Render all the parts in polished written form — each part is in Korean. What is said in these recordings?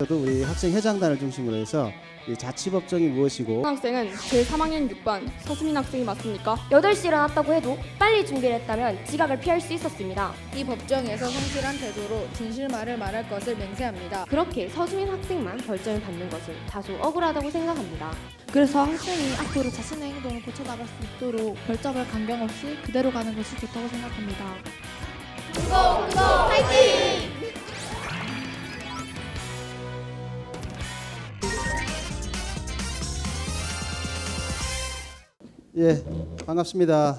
저도 우리 학생 회장단을 중심으로 해서 이 자치법정이 무엇이고 학생은 제3학년 6반 서수민 학생이 맞습니까? 8시 일어났다고 해도 빨리 준비를 했다면 지각을 피할 수 있었습니다. 이 법정에서 성실한 태도로 진실말을 말할 것을 맹세합니다. 그렇게 서수민 학생만 벌점을 받는 것은 다소 억울하다고 생각합니다. 그래서 학생이 앞으로 자신의 행동을 고쳐나갈 수 있도록 별점을 감경 없이 그대로 가는 것이 좋다고 생각합니다. 예, 반갑습니다.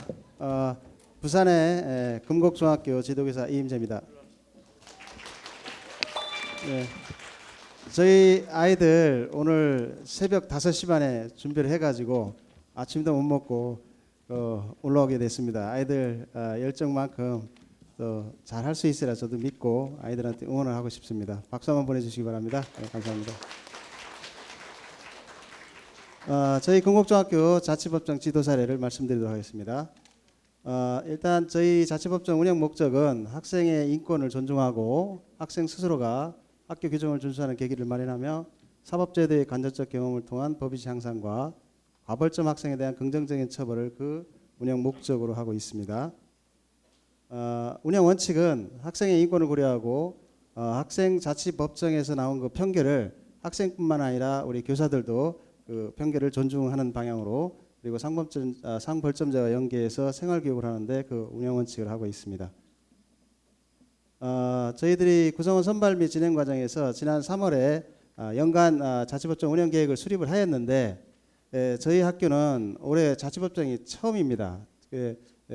부산의 금곡중학교 지도교사 이임재입니다. 예, 저희 아이들 오늘 새벽 5시 반에 준비를 해가지고 아침도 못 먹고 올라오게 됐습니다. 아이들 열정만큼 또 잘할 수 있으라 저도 믿고 아이들한테 응원을 하고 싶습니다. 박수 한번 보내주시기 바랍니다. 네, 감사합니다. 저희 금곡중학교 자치법정 지도 사례를 말씀드리도록 하겠습니다. 일단 저희 자치법정 운영 목적은 학생의 인권을 존중하고 학생 스스로가 학교 규정을 준수하는 계기를 마련하며 사법제도의 간접적 경험을 통한 법의식 향상과 과벌점 학생에 대한 긍정적인 처벌을 그 운영 목적으로 하고 있습니다. 운영 원칙은 학생의 인권을 고려하고 학생 자치법정에서 나온 그 판결을 학생뿐만 아니라 우리 교사들도 그 판결을 존중하는 방향으로 그리고 상벌점제와 연계해서 생활교육을 하는데 그 운영 원칙을 하고 있습니다. 저희들이 구성원 선발 및 진행 과정에서 지난 3월에 연간 자치법정 운영 계획을 수립을 하였는데 저희 학교는 올해 자치법정이 처음입니다.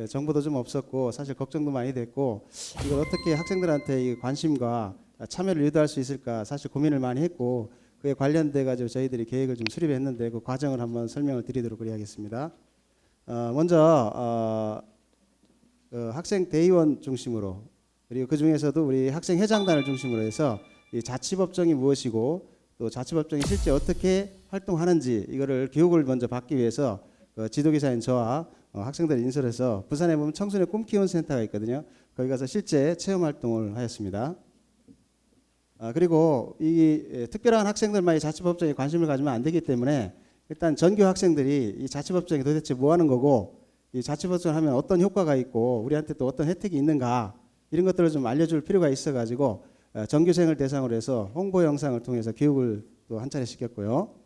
정보도 좀 없었고 사실 걱정도 많이 됐고 이걸 어떻게 학생들한테 이 관심과 참여를 유도할 수 있을까 사실 고민을 많이 했고 그에 관련돼 가지고 저희들이 계획을 좀 수립했는데 그 과정을 한번 설명을 드리도록 하겠습니다. 먼저 학생 대의원 중심으로 그리고 그 중에서도 우리 학생 회장단을 중심으로 해서 이 자치법정이 무엇이고 또 자치법정이 실제 어떻게 활동하는지 이거를 교육을 먼저 받기 위해서 지도교사인 저와 학생들을 인솔해서 부산에 보면 청소년 꿈키운 센터가 있거든요. 거기 가서 실제 체험 활동을 하였습니다. 그리고 이 특별한 학생들만 이 자치법정에 관심을 가지면 안 되기 때문에 일단 전교 학생들이 이 자치법정이 도대체 뭐 하는 거고 이 자치법정을 하면 어떤 효과가 있고 우리한테 또 어떤 혜택이 있는가 이런 것들을 좀 알려줄 필요가 있어 가지고 전교생을 대상으로 해서 홍보 영상을 통해서 교육을 또 한 차례 시켰고요.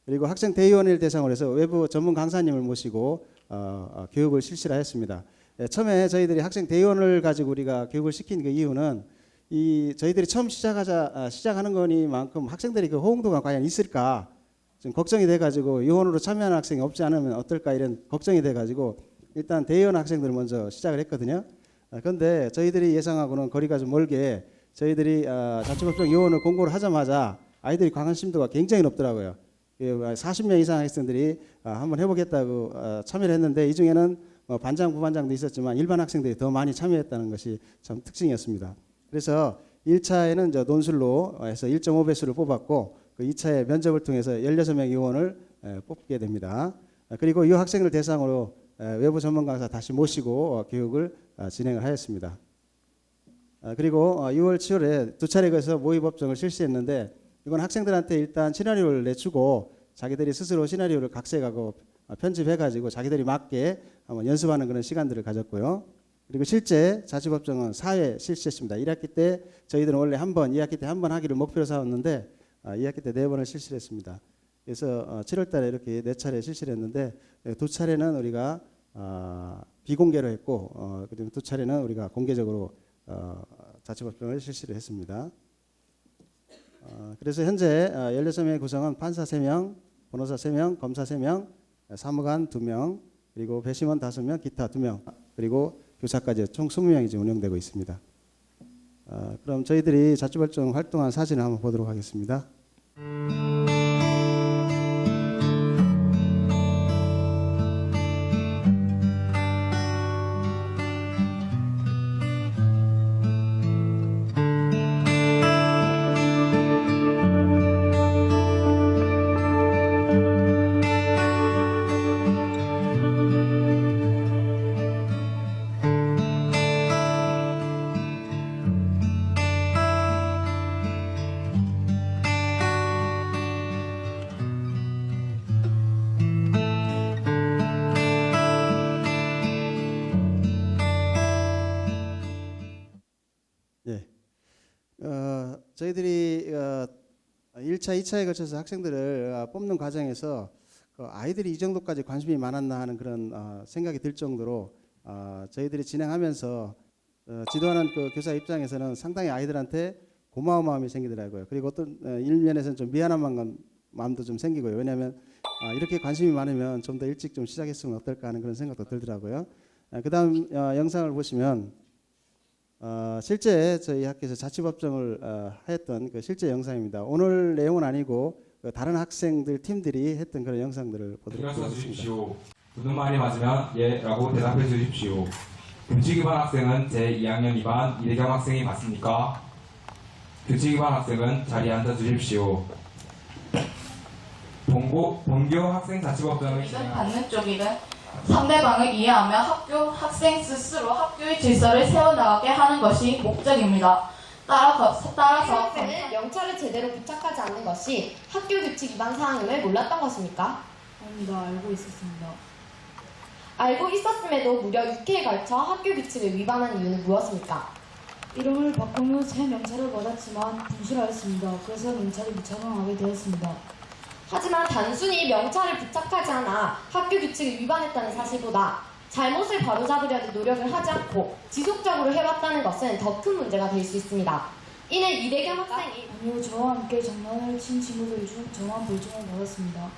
그리고 학생 대의원을 대상으로 해서 외부 전문 강사님을 모시고 교육을 실시를 하였습니다. 처음에 저희들이 학생 대의원을 가지고 우리가 교육을 시킨 그 이유는 이 저희들이 처음 시작하는 거니만큼 학생들이 그 호응도가 과연 있을까 좀 걱정이 돼가지고 의원으로 참여하는 학생이 없지 않으면 어떨까 이런 걱정이 돼가지고 일단 대의원 학생들을 먼저 시작을 했거든요. 그런데 저희들이 예상하고는 거리가 좀 멀게 저희들이 자치법정 의원을 공고를 하자마자 아이들이 관심도가 굉장히 높더라고요. 40명 이상 학생들이 한번 해보겠다고 참여를 했는데 이 중에는 반장 부반장도 있었지만 일반 학생들이 더 많이 참여했다는 것이 참 특징이었습니다. 그래서 1차에는 저 논술로 해서 1.5배수를 뽑았고 그 2차에 면접을 통해서 16명 의원을 뽑게 됩니다. 그리고 이 학생을 대상으로 외부 전문 강사 다시 모시고 교육을 진행을 하였습니다. 그리고 6월, 7월에 2차례 거에서 모의 법정을 실시했는데 이건 학생들한테 일단 시나리오를 내주고 자기들이 스스로 시나리오를 각색하고 편집해가지고 자기들이 맞게 한번 연습하는 그런 시간들을 가졌고요. 그리고 실제 자치법정은 4회 실시했습니다. 1학기 때 저희들은 원래 한 번, 2학기 때 한 번 하기를 목표로 삼았는데 2학기 때 4번을 실시를 했습니다. 그래서 7월 달에 이렇게 4차례 실시를 했는데 2차례는 우리가 비공개로 했고 그리고 2차례는 우리가 공개적으로 자치법정을 실시를 했습니다. 그래서 현재 16명의 구성은 판사 3명, 변호사 3명, 검사 3명, 사무관 2명, 그리고 배심원 5명, 기타 2명, 그리고 교사까지 총 20명이 지금 운영되고 있습니다. 그럼 저희들이 자치법정 활동한 사진을 한번 보도록 하겠습니다. 저희들이 1차, 2차에 걸쳐서 학생들을 뽑는 과정에서 그 아이들이 이 정도까지 관심이 많았나 하는 그런 생각이 들 정도로 저희들이 진행하면서 지도하는 그 교사 입장에서는 상당히 아이들한테 고마운 마음이 생기더라고요. 그리고 어떤 일면에서는 좀 미안한 마음도 좀 생기고요. 왜냐하면 이렇게 관심이 많으면 좀 더 일찍 좀 시작했으면 어떨까 하는 그런 생각도 들더라고요. 그다음 영상을 보시면 실제 저희 학교에서 자치법정을 했던 그 실제 영상입니다. 오늘 내용은 아니고 그 다른 학생들 팀들이 했던 그런 영상들을 보도록 일어서 하겠습니다. 주십시오. 묻는 말이 맞으면 예 라고 대답해 주십시오. 규칙 위반 학생은 제2학년 2반 이대겸 학생이 맞습니까? 규칙 위반 학생은 자리에 앉아 주십시오. 본교 학생 자치법정을 이든 받는 쪽이든 상대방을 이해하며 학생 스스로 학교의 질서를 세워나가게 하는 것이 목적입니다. 따라서 학생은 명찰을 제대로 부착하지 않는 것이 학교 규칙 위반 사항임을 몰랐던 것입니까? 아닙니다. 알고 있었습니다. 알고 있었음에도 무려 6회에 걸쳐 학교 규칙을 위반한 이유는 무엇입니까? 이름을 바꾸며 새 명찰을 받았지만 분실하였습니다. 그래서 명찰이 무착용하게 되었습니다. 하지만 단순히 명찰을 부착하지 않아 학교 규칙을 위반했다는 사실보다 잘못을 바로잡으려는 노력을 하지 않고 지속적으로 해왔다는 것은 더 큰 문제가 될 수 있습니다. 이는 이대겸 학생이 아니요, 저와 함께 장난을 친 친구들 중 저만 벌점을 받았습니다.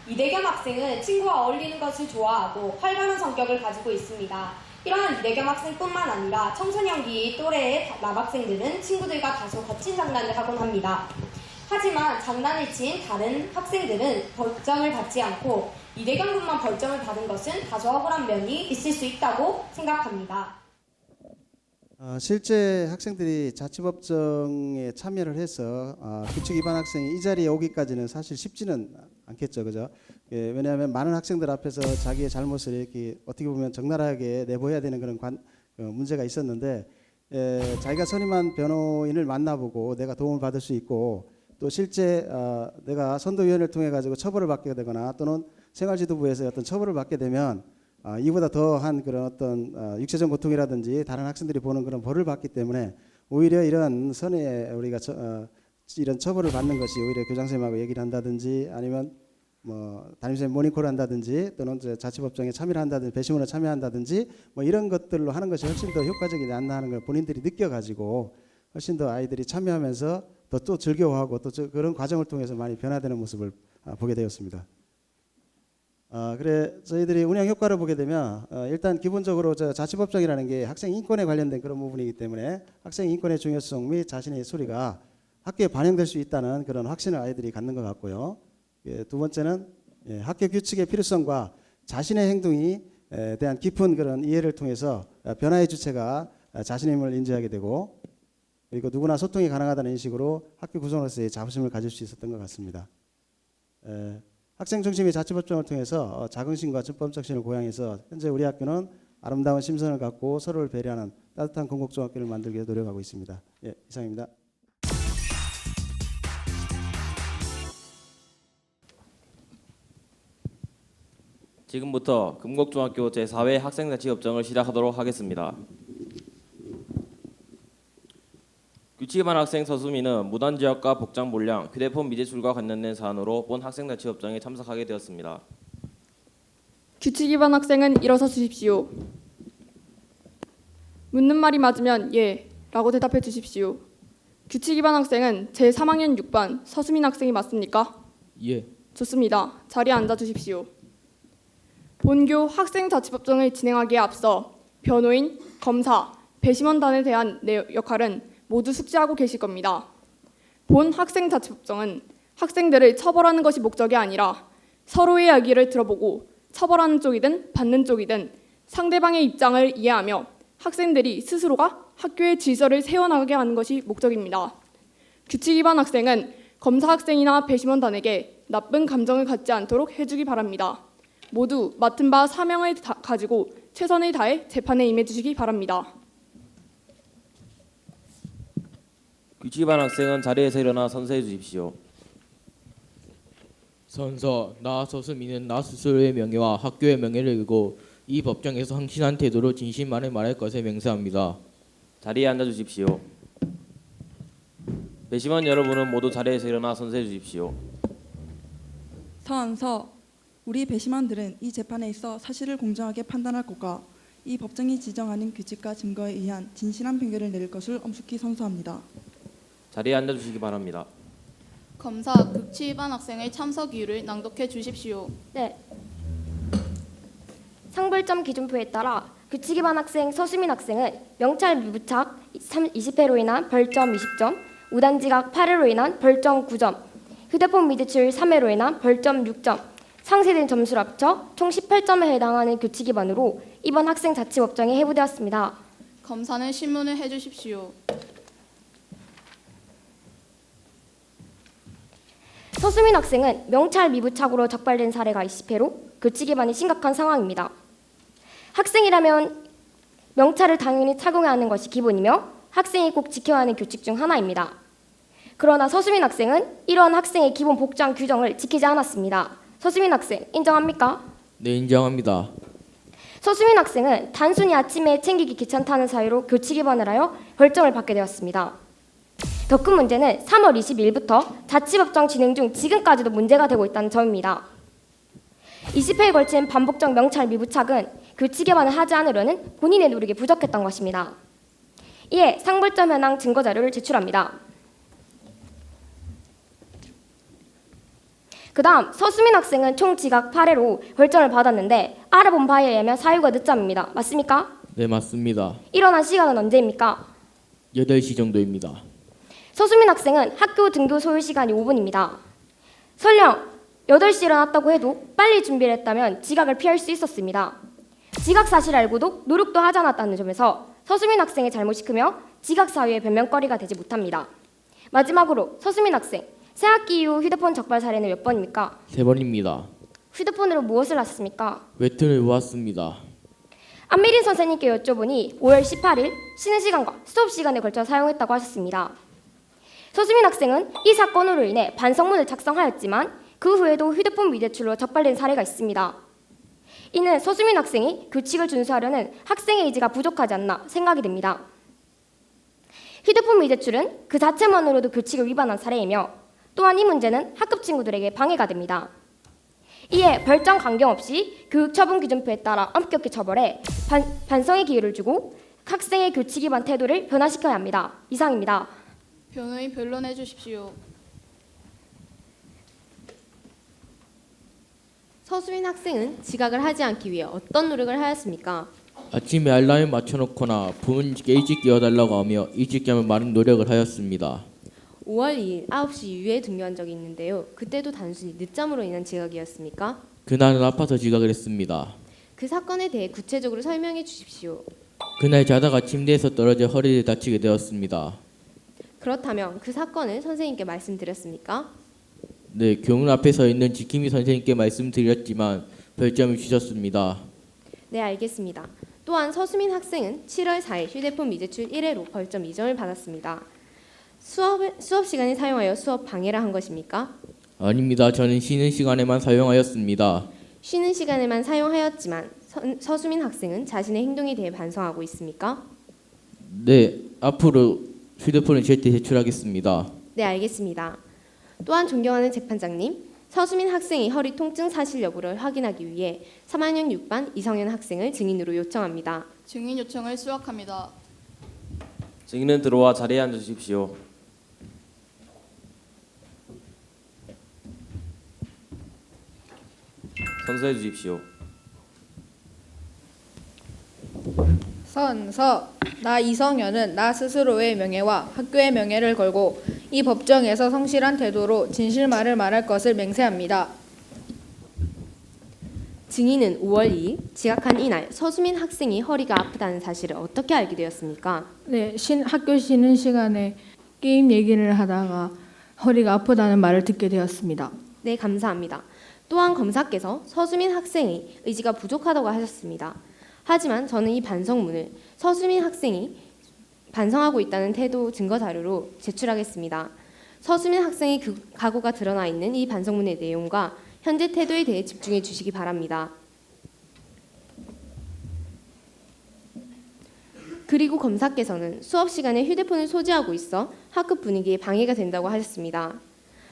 이대겸 학생은 친구와 어울리는 것을 좋아하고 활발한 성격을 가지고 있습니다. 이러한 이대겸 학생뿐만 아니라 청소년기 또래의 남학생들은 친구들과 다소 거친 장난을 하곤 합니다. 하지만 장난을 친 다른 학생들은 벌점을 받지 않고 이대겸군만 벌점을 받은 것은 다소 억울한 면이 있을 수 있다고 생각합니다. 실제 학생들이 자치법정에 참여를 해서 규칙 위반 학생이 이 자리에 오기까지는 사실 쉽지는 않겠죠, 그죠? 예, 왜냐하면 많은 학생들 앞에서 자기의 잘못을 이렇게 어떻게 보면 적나라하게 내보여야 되는 그런 문제가 있었는데 자기가 선임한 변호인을 만나보고 내가 도움을 받을 수 있고 또 실제 내가 선도위원회를 통해 가지고 처벌을 받게 되거나 또는 생활지도부에서 어떤 처벌을 받게 되면 이보다 더한 그런 어떤 육체적 고통이라든지 다른 학생들이 보는 그런 벌을 받기 때문에 오히려 이런 선에 우리가 이런 처벌을 받는 것이 오히려 교장선생님하고 얘기를 한다든지 아니면 뭐 담임선생님 모니터를 한다든지 또는 자치법정에 참여를 한다든지 배심원에 참여한다든지 뭐 이런 것들로 하는 것이 훨씬 더 효과적이지 않나 하는 걸 본인들이 느껴가지고 훨씬 더 아이들이 참여하면서 또 즐거워하고 또 그런 과정을 통해서 많이 변화되는 모습을 보게 되었습니다. 그래 저희들이 운영 효과를 보게 되면 일단 기본적으로 자치법정이라는 게 학생 인권에 관련된 그런 부분이기 때문에 학생 인권의 중요성 및 자신의 소리가 학교에 반영될 수 있다는 그런 확신을 아이들이 갖는 것 같고요. 두 번째는 학교 규칙의 필요성과 자신의 행동에 대한 깊은 그런 이해를 통해서 변화의 주체가 자신임을 인지하게 되고 그리고 누구나 소통이 가능하다는 인식으로 학교 구성으로서의 자부심을 가질 수 있었던 것 같습니다. 학생 중심의 자치법정을 통해서 자긍심과 준법적 신을 고양해서 현재 우리 학교는 아름다운 심선을 갖고 서로를 배려하는 따뜻한 건국중학교를 만들기 위해 노력하고 있습니다. 예, 이상입니다. 지금부터 금곡중학교 제4회 학생자치법정을 시작하도록 하겠습니다. 규칙 위반 학생 서수민은 무단지역과 복장 불량, 휴대폰 미제출과 관련된 사안으로 본 학생자치법정에 참석하게 되었습니다. 규칙 위반 학생은 일어서 주십시오. 묻는 말이 맞으면 예 라고 대답해 주십시오. 규칙 위반 학생은 제3학년 6반 서수민 학생이 맞습니까? 예. 좋습니다. 자리에 앉아 주십시오. 본교 학생자치법정을 진행하기에 앞서 변호인, 검사, 배심원단에 대한 역할은 모두 숙지하고 계실 겁니다. 본 학생자치법정은 학생들을 처벌하는 것이 목적이 아니라 서로의 이야기를 들어보고 처벌하는 쪽이든 받는 쪽이든 상대방의 입장을 이해하며 학생들이 스스로가 학교의 질서를 세워나가게 하는 것이 목적입니다. 규칙 위반 학생은 검사 학생이나 배심원단에게 나쁜 감정을 갖지 않도록 해주기 바랍니다. 모두 맡은 바 사명을 가지고 최선을 다해 재판에 임해주시기 바랍니다. 규칙 위반 학생은 자리에서 일어나 선서해 주십시오. 선서, 나 서수민은 나 스스로의 명예와 학교의 명예를 걸고 이 법정에서 항신한 태도로 진실만을 말할 것을 맹세합니다. 자리에 앉아 주십시오. 배심원 여러분은 모두 자리에서 일어나 선서해 주십시오. 서한서 우리 배심원들은 이 재판에 있어 사실을 공정하게 판단할 것과 이 법정이 지정하는 규칙과 증거에 의한 진실한 판결을 내릴 것을 엄숙히 선서합니다. 자리에 앉아주시기 바랍니다. 검사 극치 위반 학생의 참석 이유를 낭독해 주십시오. 네. 상벌점 기준표에 따라 규칙 위반 학생 서수민 학생은 명찰 미부착 20회로 인한 벌점 20점, 우단지각 8회로 인한 벌점 9점, 휴대폰 미제출 3회로 인한 벌점 6점, 상세된 점수를 합쳐 총 18점에 해당하는 규칙 위반으로 이번 학생 자치법정에 해부되었습니다. 검사는 신문을 해 주십시오. 서수민 학생은 명찰 미부착으로 적발된 사례가 20회로 규칙 위반이 심각한 상황입니다. 학생이라면 명찰을 당연히 착용해야 하는 것이 기본이며 학생이 꼭 지켜야 하는 규칙 중 하나입니다. 그러나 서수민 학생은 이러한 학생의 기본 복장 규정을 지키지 않았습니다. 서수민 학생 인정합니까? 네, 인정합니다. 서수민 학생은 단순히 아침에 챙기기 귀찮다는 사유로 규칙 위반을 하여 벌점을 받게 되었습니다. 더 큰 문제는 3월 22일부터 자치법정 진행 중 지금까지도 문제가 되고 있다는 점입니다. 20회에 걸친 반복적 명찰 미부착은 규칙 위반을 하지 않으려는 본인의 노력이 부족했던 것입니다. 이에 상벌점 현황 증거 자료를 제출합니다. 그 다음 서수민 학생은 총 지각 8회로 벌점을 받았는데 알아본 바에 의하면 사유가 늦잠입니다. 맞습니까? 네, 맞습니다. 일어난 시간은 언제입니까? 8시 정도입니다. 서수민 학생은 학교 등교 소요 시간이 5분입니다. 설령 8시에 일어났다고 해도 빨리 준비를 했다면 지각을 피할 수 있었습니다. 지각 사실을 알고도 노력도 하지 않았다는 점에서 서수민 학생의 잘못이 크며 지각 사유의 변명거리가 되지 못합니다. 마지막으로 서수민 학생, 새학기 이후 휴대폰 적발 사례는 몇 번입니까? 3번입니다. 휴대폰으로 무엇을 하셨습니까? 웹툰을 보았습니다. 안미린 선생님께 여쭤보니 5월 18일 쉬는 시간과 수업 시간에 걸쳐 사용했다고 하셨습니다. 서수민 학생은 이 사건으로 인해 반성문을 작성하였지만 그 후에도 휴대폰 미제출로 적발된 사례가 있습니다. 이는 서수민 학생이 규칙을 준수하려는 학생의 의지가 부족하지 않나 생각이 됩니다. 휴대폰 미제출은 그 자체만으로도 규칙을 위반한 사례이며 또한 이 문제는 학급 친구들에게 방해가 됩니다. 이에 벌점 강경 없이 교육처분 기준표에 따라 엄격히 처벌해 반성의 기회를 주고 학생의 규칙 위반 태도를 변화시켜야 합니다. 이상입니다. 변호인 변론해 주십시오. 서수민 학생은 지각을 하지 않기 위해 어떤 노력을 하였습니까? 아침에 알람을 맞춰놓거나 부모님께 일찍 깨워달라고 하며 일찍 깨면 많은 노력을 하였습니다. 5월 2일 9시 이후에 등교한 적이 있는데요. 그때도 단순히 늦잠으로 인한 지각이었습니까? 그날은 아파서 지각을 했습니다. 그 사건에 대해 구체적으로 설명해 주십시오. 그날 자다가 침대에서 떨어져 허리를 다치게 되었습니다. 그렇다면 그 사건을 선생님께 말씀드렸습니까? 네, 교문 앞에 서 있는 지킴이 선생님께 말씀드렸지만 별점을 주셨습니다. 네, 알겠습니다. 또한 서수민 학생은 7월 4일 휴대폰 미제출 1회로 벌점 2점을 받았습니다. 수업 시간에 사용하여 수업 방해를 한 것입니까? 아닙니다. 저는 쉬는 시간에만 사용하였습니다. 쉬는 시간에만 사용하였지만 서수민 학생은 자신의 행동에 대해 반성하고 있습니까? 네, 앞으로 휴대폰을 절대 제출하겠습니다. 네, 알겠습니다. 또한 존경하는 재판장님, 서수민 학생의 허리 통증 사실 여부를 확인하기 위해 3학년 6반 이성현 학생을 증인으로 요청합니다. 증인 요청을 수락합니다. 증인은 들어와 자리에 앉으십시오. 선서해 주십시오. 선서 나 이성현은 나 스스로의 명예와 학교의 명예를 걸고 이 법정에서 성실한 태도로 진실말을 말할 것을 맹세합니다. 증인은 5월 2일 지각한 이날 서수민 학생이 허리가 아프다는 사실을 어떻게 알게 되었습니까? 네, 학교 쉬는 시간에 게임 얘기를 하다가 허리가 아프다는 말을 듣게 되었습니다. 네, 감사합니다. 또한 검사께서 서수민 학생의 의지가 부족하다고 하셨습니다. 하지만 저는 이 반성문을 서수민 학생이 반성하고 있다는 태도 증거 자료로 제출하겠습니다. 서수민 학생의 각오가 드러나 있는 이 반성문의 내용과 현재 태도에 대해 집중해 주시기 바랍니다. 그리고 검사께서는 수업 시간에 휴대폰을 소지하고 있어 학급 분위기에 방해가 된다고 하셨습니다.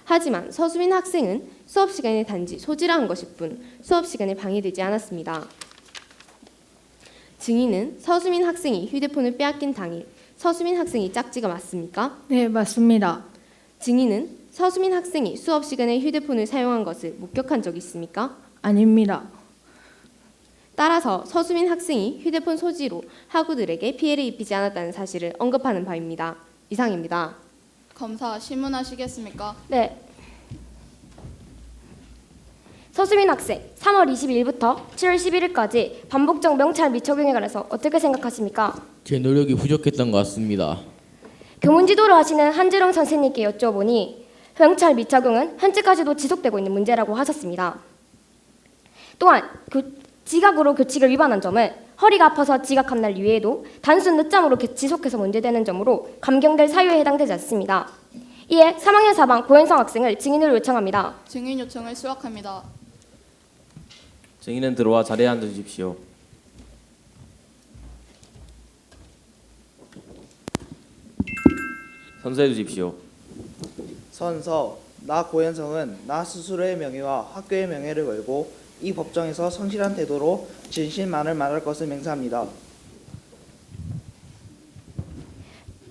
하지만 서수민 학생은 수업 시간에 단지 소지를 한 것일 뿐 수업 시간에 방해되지 않았습니다. 증인은 서수민 학생이 휴대폰을 빼앗긴 당일 서수민 학생이 짝지가 맞습니까? 네, 맞습니다. 증인은 서수민 학생이 수업 시간에 휴대폰을 사용한 것을 목격한 적이 있습니까? 아닙니다. 따라서 서수민 학생이 휴대폰 소지로 학우들에게 피해를 입히지 않았다는 사실을 언급하는 바입니다. 이상입니다. 검사 신문하시겠습니까? 네. 서수민 학생 3월 22일부터 7월 11일까지 반복적 명찰 미적용에 관해서 어떻게 생각하십니까? 제 노력이 부족했던 것 같습니다. 교문 지도를 하시는 한재롱 선생님께 여쭤보니 명찰 미적용은 현재까지도 지속되고 있는 문제라고 하셨습니다. 또한 지각으로 규칙을 위반한 점은 허리가 아파서 지각한 날 이외에도 단순 늦잠으로 지속해서 문제되는 점으로 감경될 사유에 해당되지 않습니다. 이에 3학년 4반 고현성 학생을 증인으로 요청합니다. 증인 요청을 수락합니다. 증인은 들어와 자리에 앉아 주십시오. 선서해 주십시오. 선서, 나 고현성은 나 스스로의 명예와 학교의 명예를 걸고 이 법정에서 성실한 태도로 진실만을 말할 것을 맹세합니다.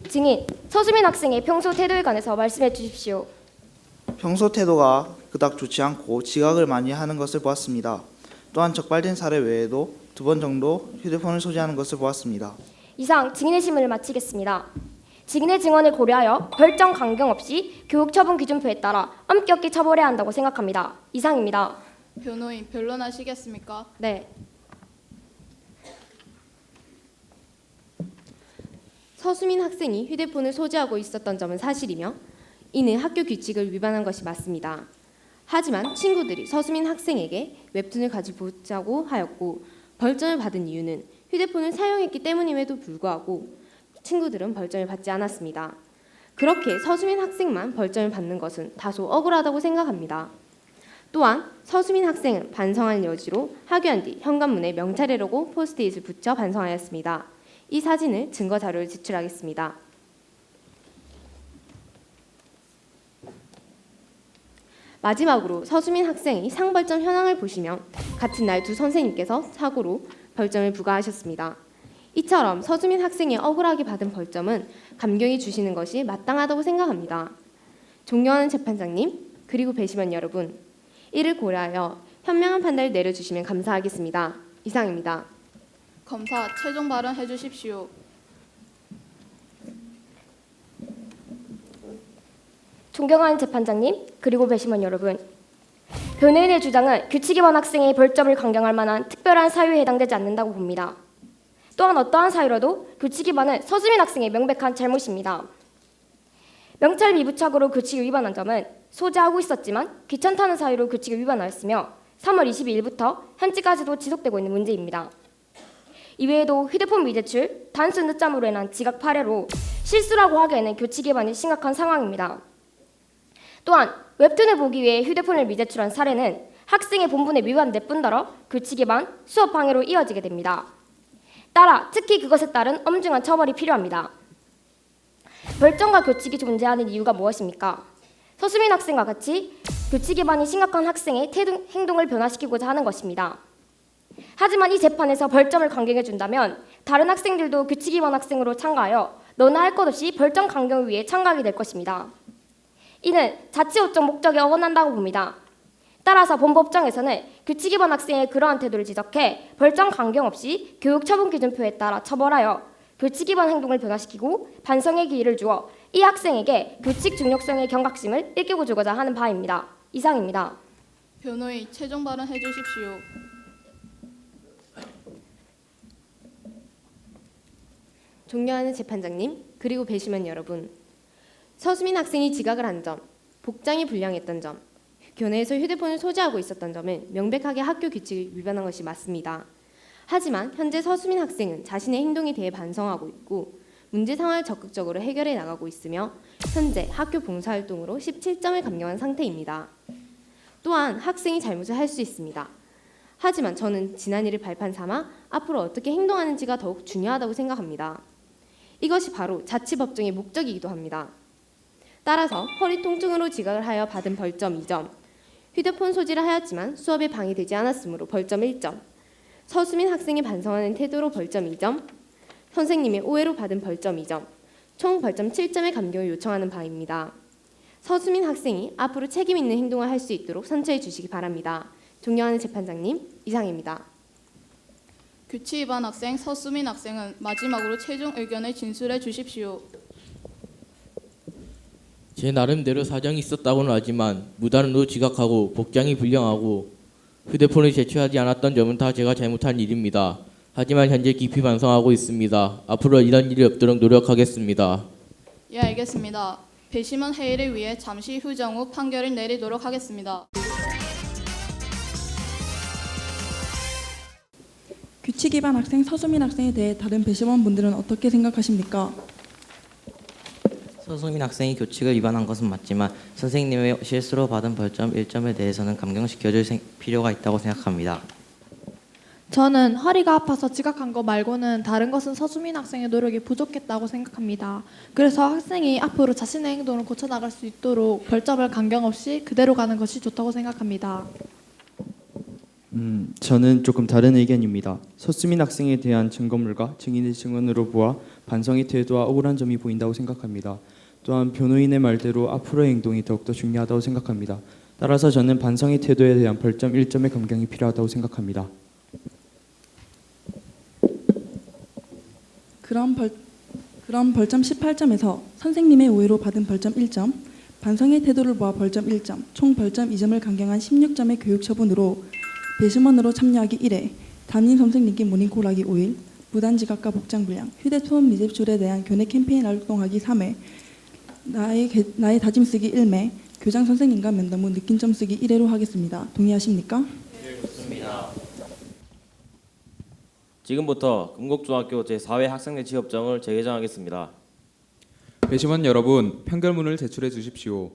증인, 서수민 학생의 평소 태도에 관해서 말씀해 주십시오. 평소 태도가 그닥 좋지 않고 지각을 많이 하는 것을 보았습니다. 또한 적발된 사례 외에도 2번 정도 휴대폰을 소지하는 것을 보았습니다. 이상 증인의 신문을 마치겠습니다. 증인의 증언을 고려하여 별정 강경 없이 교육처분 기준표에 따라 엄격히 처벌해야 한다고 생각합니다. 이상입니다. 변호인 변론하시겠습니까? 네. 서수민 학생이 휴대폰을 소지하고 있었던 점은 사실이며 이는 학교 규칙을 위반한 것이 맞습니다. 하지만 친구들이 서수민 학생에게 웹툰을 가져보자고 하였고 벌점을 받은 이유는 휴대폰을 사용했기 때문임에도 불구하고 친구들은 벌점을 받지 않았습니다. 그렇게 서수민 학생만 벌점을 받는 것은 다소 억울하다고 생각합니다. 또한 서수민 학생은 반성할 여지로 하교한 뒤 현관문에 명찰이라고 포스트잇을 붙여 반성하였습니다. 이 사진을 증거 자료로 제출하겠습니다. 마지막으로 서수민 학생의 상벌점 현황을 보시면 같은 날 두 선생님께서 사고로 벌점을 부과하셨습니다. 이처럼 서수민 학생이 억울하게 받은 벌점은 감경이 주시는 것이 마땅하다고 생각합니다. 존경하는 재판장님 그리고 배심원 여러분, 이를 고려하여 현명한 판단을 내려주시면 감사하겠습니다. 이상입니다. 검사 최종 발언해 주십시오. 존경하는 재판장님 그리고 배심원 여러분, 변호인의 주장은 규칙 위반 학생의 벌점을 강경할 만한 특별한 사유에 해당되지 않는다고 봅니다. 또한 어떠한 사유라도 규칙 위반은 서수민 학생의 명백한 잘못입니다. 명찰 미부착으로 규칙을 위반한 점은 소지하고 있었지만 귀찮다는 사유로 규칙을 위반하였으며 3월 22일부터 현재까지도 지속되고 있는 문제입니다. 이외에도 휴대폰 미제출, 단순 늦잠으로 인한 지각 파례로 실수라고 하기에는 규칙 위반이 심각한 상황입니다. 또한 웹툰을 보기 위해 휴대폰을 미제출한 사례는 학생의 본분에 위반될 뿐더러 규칙 위반, 수업 방해로 이어지게 됩니다. 따라 특히 그것에 따른 엄중한 처벌이 필요합니다. 벌점과 규칙이 존재하는 이유가 무엇입니까? 서수민 학생과 같이 규칙 위반이 심각한 학생의 행동을 변화시키고자 하는 것입니다. 하지만 이 재판에서 벌점을 강경해준다면 다른 학생들도 규칙 위반 학생으로 참가하여 너나 할 것 없이 벌점 강경을 위해 참가하게 될 것입니다. 이는 자치호적 목적에 어긋난다고 봅니다. 따라서 본 법정에서는 규칙 위반 학생의 그러한 태도를 지적해 벌점 강경 없이 교육처분 기준표에 따라 처벌하여 규칙 위반 행동을 변화시키고 반성의 기회를 주어 이 학생에게 규칙 중요성의 경각심을 일깨워 주고자 하는 바입니다. 이상입니다. 변호인 최종 발언해 주십시오. 존경하는 재판장님 그리고 배심원 여러분, 서수민 학생이 지각을 한 점, 복장이 불량했던 점, 교내에서 휴대폰을 소지하고 있었던 점은 명백하게 학교 규칙을 위반한 것이 맞습니다. 하지만 현재 서수민 학생은 자신의 행동에 대해 반성하고 있고 문제 상황을 적극적으로 해결해 나가고 있으며 현재 학교 봉사활동으로 17점을 감경한 상태입니다. 또한 학생이 잘못을 할 수 있습니다. 하지만 저는 지난 일을 발판 삼아 앞으로 어떻게 행동하는지가 더욱 중요하다고 생각합니다. 이것이 바로 자치법정의 목적이기도 합니다. 따라서 허리 통증으로 지각을 하여 받은 벌점 2점, 휴대폰 소지를 하였지만 수업에 방해되지 않았으므로 벌점 1점, 서수민 학생이 반성하는 태도로 벌점 2점, 선생님의 오해로 받은 벌점 2점, 총 벌점 7점의 감경을 요청하는 바입니다. 서수민 학생이 앞으로 책임 있는 행동을 할 수 있도록 선처해 주시기 바랍니다. 존경하는 재판장님, 이상입니다. 규칙 위반 학생 서수민 학생은 마지막으로 최종 의견을 진술해 주십시오. 제 나름대로 사정이 있었다고는 하지만 무단으로 지각하고 복장이 불량하고 휴대폰을 제출하지 않았던 점은 다 제가 잘못한 일입니다. 하지만 현재 깊이 반성하고 있습니다. 앞으로 이런 일이 없도록 노력하겠습니다. 예, 알겠습니다. 배심원 회의를 위해 잠시 휴정 후 판결을 내리도록 하겠습니다. 규칙 위반 학생 서수민 학생에 대해 다른 배심원분들은 어떻게 생각하십니까? 서수민 학생이 규칙을 위반한 것은 맞지만 선생님의 실수로 받은 벌점 1점에 대해서는 감경시켜줄 필요가 있다고 생각합니다. 저는 허리가 아파서 지각한 거 말고는 다른 것은 서수민 학생의 노력이 부족했다고 생각합니다. 그래서 학생이 앞으로 자신의 행동을 고쳐나갈 수 있도록 벌점을 감경 없이 그대로 가는 것이 좋다고 생각합니다. 저는 조금 다른 의견입니다. 서수민 학생에 대한 증거물과 증인의 증언으로 보아 반성의 태도와 억울한 점이 보인다고 생각합니다. 또한 변호인의 말대로 앞으로의 행동이 더욱더 중요하다고 생각합니다. 따라서 저는 반성의 태도에 대한 벌점 1점의 감경이 필요하다고 생각합니다. 그럼 벌점 18점에서 선생님의 오해로 받은 벌점 1점, 반성의 태도를 보아 벌점 1점, 총 벌점 2점을 감경한 16점의 교육 처분으로 배심원으로 참여하기 1회, 담임 선생님께 모닝콜하기 5일, 무단 지각과 복장 불량, 휴대폰 미제출에 대한 교내 캠페인 활동하기 3회, 나의 다짐 쓰기 1매, 교장 선생님과 면담 후 느낀 점 쓰기 1회로 하겠습니다. 동의하십니까? 네, 좋습니다. 지금부터 금곡중학교 제4회 학생대 취업정을 재개정하겠습니다. 배심원 여러분, 판결문을 제출해 주십시오.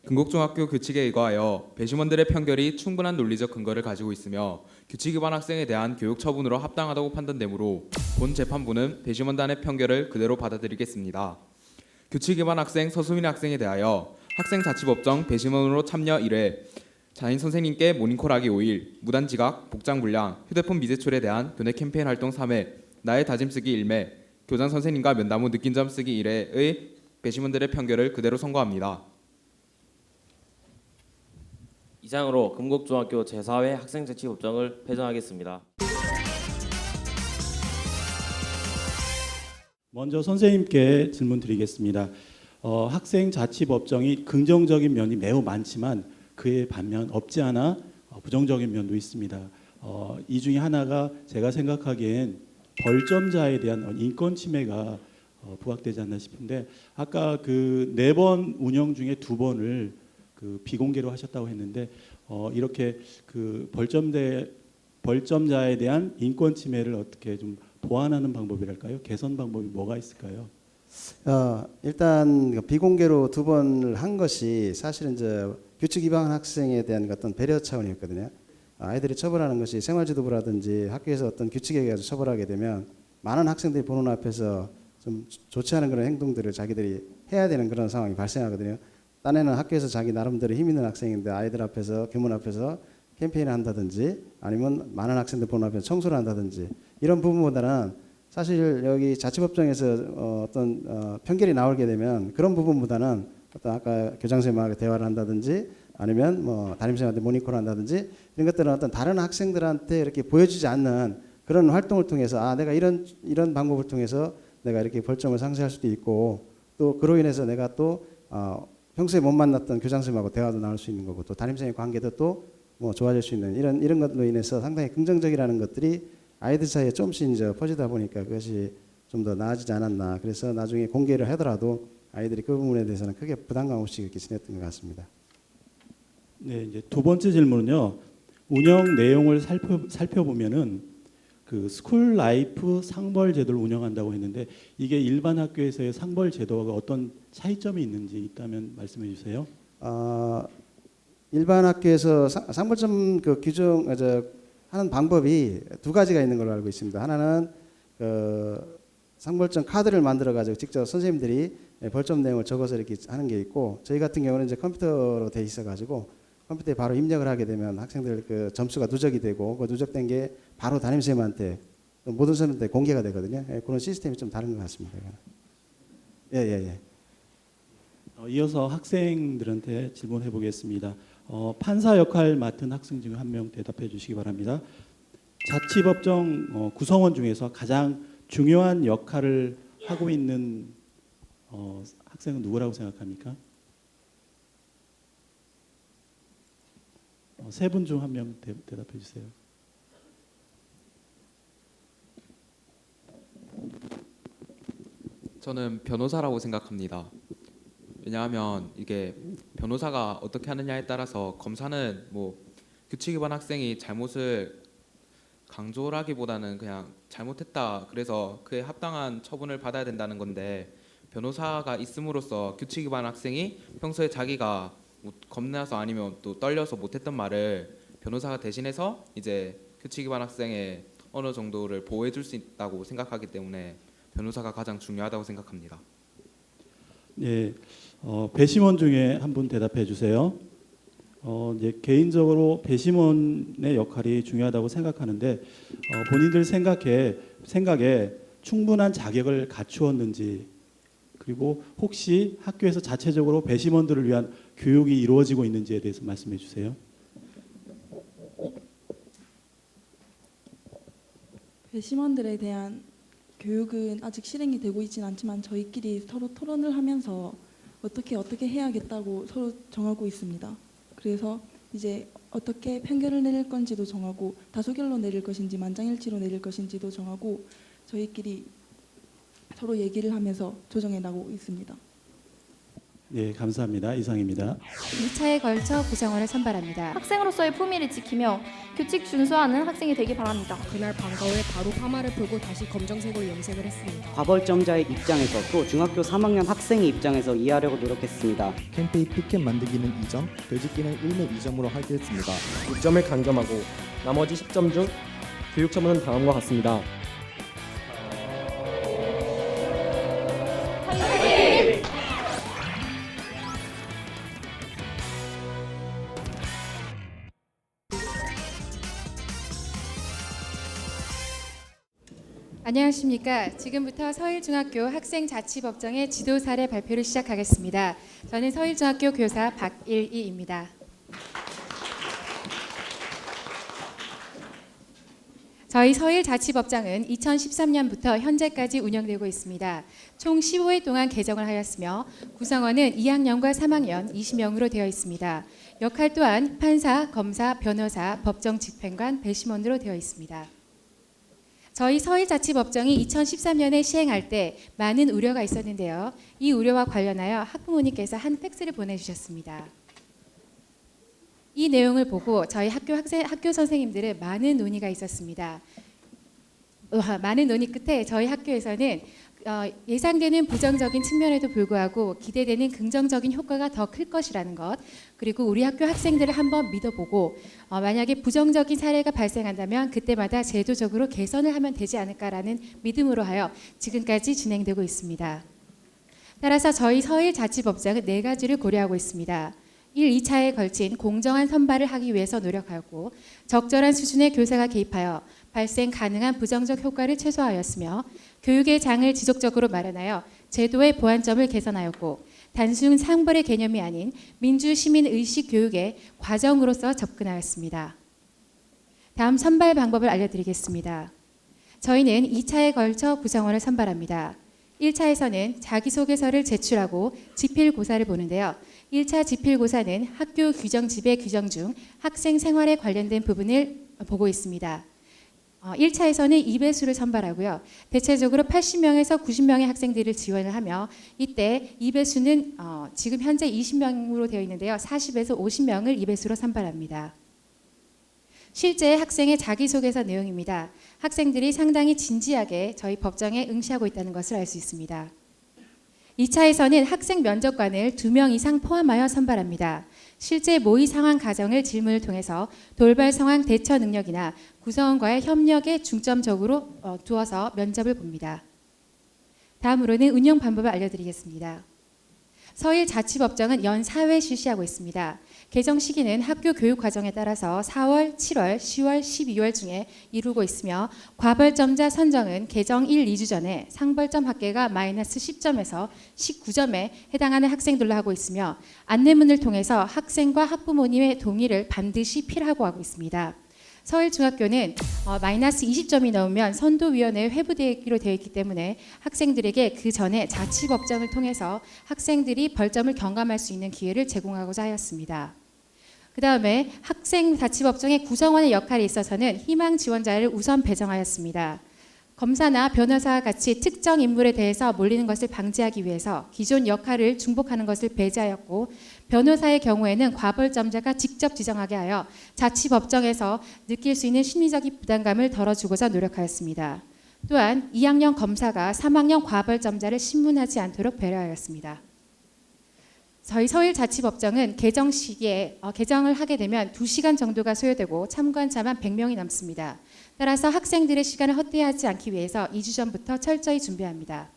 금곡중학교 규칙에 의거하여 배심원들의 판결이 충분한 논리적 근거를 가지고 있으며 규칙 위반 학생에 대한 교육 처분으로 합당하다고 판단되므로 본 재판부는 배심원단의 판결을 그대로 받아들이겠습니다. 규칙 위반 학생 서수민 학생에 대하여 학생자치법정 배심원으로 참여 1회, 담임 선생님께 모닝콜하기 5일, 무단 지각, 복장 불량, 휴대폰 미제출에 대한 교내 캠페인 활동 3회, 나의 다짐 쓰기 1매, 교장 선생님과 면담 후 느낀 점 쓰기 1회의 배심원들의 판결을 그대로 선고합니다. 이상으로 금곡중학교 제4회 학생자치법정을 폐정하겠습니다. 먼저 선생님께 질문 드리겠습니다. 학생자치법정이 긍정적인 면이 매우 많지만 그에 반면 없지 않아 부정적인 면도 있습니다. 이 중에 하나가 제가 생각하기엔 벌점자에 대한 인권 침해가 부각되지 않나 싶은데 아까 그 4번 운영 중에 2번을 그 비공개로 하셨다고 했는데 이렇게 그 벌점자에 대한 인권 침해를 어떻게 좀 보완하는 방법이랄까요? 개선 방법이 뭐가 있을까요? 일단 비공개로 2번을 한 것이 사실은 이제 규칙 위반 학생에 대한 어떤 배려 차원이었거든요. 아이들이 처벌하는 것이 생활지도부라든지 학교에서 어떤 규칙에 의해서 처벌하게 되면 많은 학생들이 보는 앞에서 좀 좋지 않은 그런 행동들을 자기들이 해야 되는 그런 상황이 발생하거든요. 딴에는 학교에서 자기 나름대로 힘 있는 학생인데 아이들 앞에서 교문 앞에서 캠페인을 한다든지 아니면 많은 학생들 보는 앞에서 청소를 한다든지 이런 부분보다는 사실 여기 자치법정에서 어떤 편결이 나오게 되면 그런 부분보다는 어떤 아까 교장 선생님하고 대화를 한다든지 아니면 뭐 담임선생님한테 모니터를 한다든지 이런 것들은 어떤 다른 학생들한테 이렇게 보여주지 않는 그런 활동을 통해서 내가 이런 방법을 통해서 내가 이렇게 벌점을 상쇄할 수도 있고 또 그로 인해서 내가 또 평소에 못 만났던 교장 선생님하고 대화도 나눌 수 있는 거고 또 담임선생님 관계도 또 뭐 좋아질 수 있는 이런 것들로 인해서 상당히 긍정적이라는 것들이 아이들 사이에 조금씩 이제 퍼지다 보니까 그것이 좀 더 나아지지 않았나. 그래서 나중에 공개를 하더라도 아이들이 그 부분에 대해서는 크게 부담감 없이 이렇게 지냈던 것 같습니다. 네, 이제 2번째 질문은요. 운영 내용을 살펴보면은 그 스쿨 라이프 상벌 제도를 운영한다고 했는데 이게 일반 학교에서의 상벌 제도가 어떤 차이점이 있는지 있다면 말씀해 주세요. 일반 학교에서 상벌점 그 규정 하는 방법이 두 가지가 있는 걸로 알고 있습니다. 하나는 그 상벌점 카드를 만들어 가지고 직접 선생님들이 벌점 내용을 적어서 이렇게 하는 게 있고, 저희 같은 경우는 이제 컴퓨터로 돼 있어 가지고 컴퓨터에 바로 입력을 하게 되면 학생들 그 점수가 누적이 되고, 그 누적된 게 바로 담임선생님한테 모든 선생님한테 공개가 되거든요. 그런 시스템이 좀 다른 것 같습니다. 예. 이어서 학생들한테 질문해 보겠습니다. 판사 역할 맡은 학생 중에 한 명 대답해 주시기 바랍니다. 자치법정 구성원 중에서 가장 중요한 역할을 하고 있는 학생은 누구라고 생각합니까? 세 분 중 한 명 대답해 주세요. 저는 변호사라고 생각합니다. 왜냐하면 이게 변호사가 어떻게 하느냐에 따라서, 검사는 뭐 규칙 위반 학생이 잘못을 강조라기보다는 그냥 잘못했다, 그래서 그에 합당한 처분을 받아야 된다는 건데, 변호사가 있음으로써 규칙 위반 학생이 평소에 자기가 뭐 겁나서 아니면 또 떨려서 못했던 말을 변호사가 대신해서 이제 규칙 위반 학생의 어느 정도를 보호해 줄 수 있다고 생각하기 때문에 변호사가 가장 중요하다고 생각합니다. 네, 배심원 중에 한 분 대답해 주세요. 이제 개인적으로 배심원의 역할이 중요하다고 생각하는데, 본인들 생각에 충분한 자격을 갖추었는지, 그리고 혹시 학교에서 자체적으로 배심원들을 위한 교육이 이루어지고 있는지에 대해서 말씀해 주세요. 배심원들에 대한 교육은 아직 실행이 되고 있지는 않지만 저희끼리 서로 토론을 하면서 어떻게 해야겠다고 서로 정하고 있습니다. 그래서 이제 어떻게 판결을 내릴 건지도 정하고, 다수결로 내릴 것인지 만장일치로 내릴 것인지도 정하고 저희끼리 서로 얘기를 하면서 조정해 나가고 있습니다. 네, 감사합니다. 이상입니다. 2차에 걸쳐 구성원을 선발합니다. 학생으로서의 품위를 지키며 규칙 준수하는 학생이 되기 바랍니다. 그날 방과 후에 바로 파마를 풀고 다시 검정색으로 염색을 했습니다. 과벌점자의 입장에서 또 중학교 3학년 학생의 입장에서 이해하려고 노력했습니다. 캠페인 피켓 만들기는 2점, 되짚기는 1매 2점으로 하기했습니다. 6점을 감점하고 나머지 10점 중 교육 처분은 다음과 같습니다. 안녕하십니까. 지금부터 서일중학교 학생자치법정의 지도 사례 발표를 시작하겠습니다. 저는 서일중학교 교사 박일희입니다. 저희 서일자치법정은 2013년부터 현재까지 운영되고 있습니다. 총 15회 동안 개정을 하였으며 구성원은 2학년과 3학년 20명으로 되어 있습니다. 역할 또한 판사, 검사, 변호사, 법정집행관, 배심원으로 되어 있습니다. 저희 서일자치법정이 2013년에 시행할 때 많은 우려가 있었는데요. 이 우려와 관련하여 학부모님께서 한 팩스를 보내주셨습니다. 이 내용을 보고 저희 학교 선생님들은 많은 논의가 있었습니다. 많은 논의 끝에 저희 학교에서는 예상되는 부정적인 측면에도 불구하고 기대되는 긍정적인 효과가 더 클 것이라는 것, 그리고 우리 학교 학생들을 한번 믿어보고 만약에 부정적인 사례가 발생한다면 그때마다 제도적으로 개선을 하면 되지 않을까라는 믿음으로 하여 지금까지 진행되고 있습니다. 따라서 저희 서일자치법정은 4가지를 고려하고 있습니다. 1, 2차에 걸친 공정한 선발을 하기 위해서 노력하였고, 적절한 수준의 교사가 개입하여 발생 가능한 부정적 효과를 최소화하였으며, 교육의 장을 지속적으로 마련하여 제도의 보완점을 개선하였고, 단순 상벌의 개념이 아닌 민주 시민 의식 교육의 과정으로서 접근하였습니다. 다음 선발 방법을 알려드리겠습니다. 저희는 2차에 걸쳐 구성원을 선발합니다. 1차에서는 자기소개서를 제출하고 지필고사를 보는데요. 1차 지필고사는 학교 규정집의 규정 중 학생 생활에 관련된 부분을 보고 있습니다. 1차에서는 2배수를 선발하고요. 대체적으로 80명에서 90명의 학생들을 지원을 하며, 이때 2배수는 지금 현재 20명으로 되어 있는데요. 40에서 50명을 2배수로 선발합니다. 실제 학생의 자기소개서 내용입니다. 학생들이 상당히 진지하게 저희 법정에 응시하고 있다는 것을 알 수 있습니다. 2차에서는 학생 면접관을 2명 이상 포함하여 선발합니다. 실제 모의 상황 가정을 질문을 통해서 돌발 상황 대처 능력이나 구성원과의 협력에 중점적으로 두어서 면접을 봅니다. 다음으로는 운영 방법을 알려드리겠습니다. 서울자치법정은 연 4회 실시하고 있습니다. 개정 시기는 학교 교육 과정에 따라서 4월, 7월, 10월, 12월 중에 이루고 있으며 과벌점자 선정은 개정 1, 2주 전에 상벌점 합계가 마이너스 10점에서 19점에 해당하는 학생들로 하고 있으며 안내문을 통해서 학생과 학부모님의 동의를 반드시 필요하고 하고 있습니다. 서울중학교는 마이너스 20점이 넘으면 선도위원회에 회부되기로 되어 있기 때문에 학생들에게 그 전에 자치법정을 통해서 학생들이 벌점을 경감할 수 있는 기회를 제공하고자 하였습니다. 그 다음에 학생 자치법정의 구성원의 역할에 있어서는 희망 지원자를 우선 배정하였습니다. 검사나 변호사와 같이 특정 인물에 대해서 몰리는 것을 방지하기 위해서 기존 역할을 중복하는 것을 배제하였고, 변호사의 경우에는 과벌점자가 직접 지정하게 하여 자치법정에서 느낄 수 있는 심리적인 부담감을 덜어주고자 노력하였습니다. 또한 2학년 검사가 3학년 과벌점자를 신문하지 않도록 배려하였습니다. 저희 서울자치법정은 개정 시기에 개정을 하게 되면 2시간 정도가 소요되고 참관자만 100명이 넘습니다. 따라서 학생들의 시간을 헛되하지 않기 위해서 2주 전부터 철저히 준비합니다.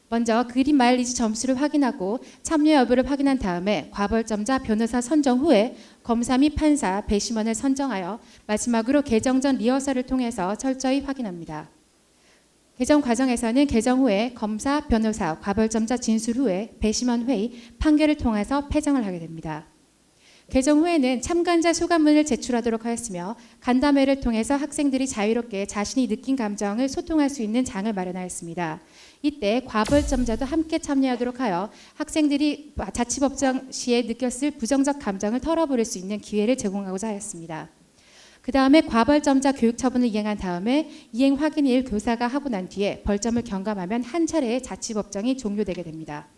먼저 그림 마일리지 점수를 확인하고 참여 여부를 확인한 다음에 과벌점자 변호사 선정 후에 검사 및 판사, 배심원을 선정하여 마지막으로 개정 전 리허설을 통해서 철저히 확인합니다. 개정 과정에서는 개정 후에 검사, 변호사, 과벌점자 진술 후에 배심원 회의, 판결을 통해서 패정을 하게 됩니다. 개정 후에는 참관자 소감문을 제출하도록 하였으며 간담회를 통해서 학생들이 자유롭게 자신이 느낀 감정을 소통할 수 있는 장을 마련하였습니다. 이때 과벌점자도 함께 참여하도록 하여 학생들이 자치법정 시에 느꼈을 부정적 감정을 털어버릴 수 있는 기회를 제공하고자 하였습니다. 그 다음에 과벌점자 교육 처분을 이행한 다음에 이행 확인일 교사가 하고 난 뒤에 벌점을 경감하면 한 차례의 자치법정이 종료되게 됩니다.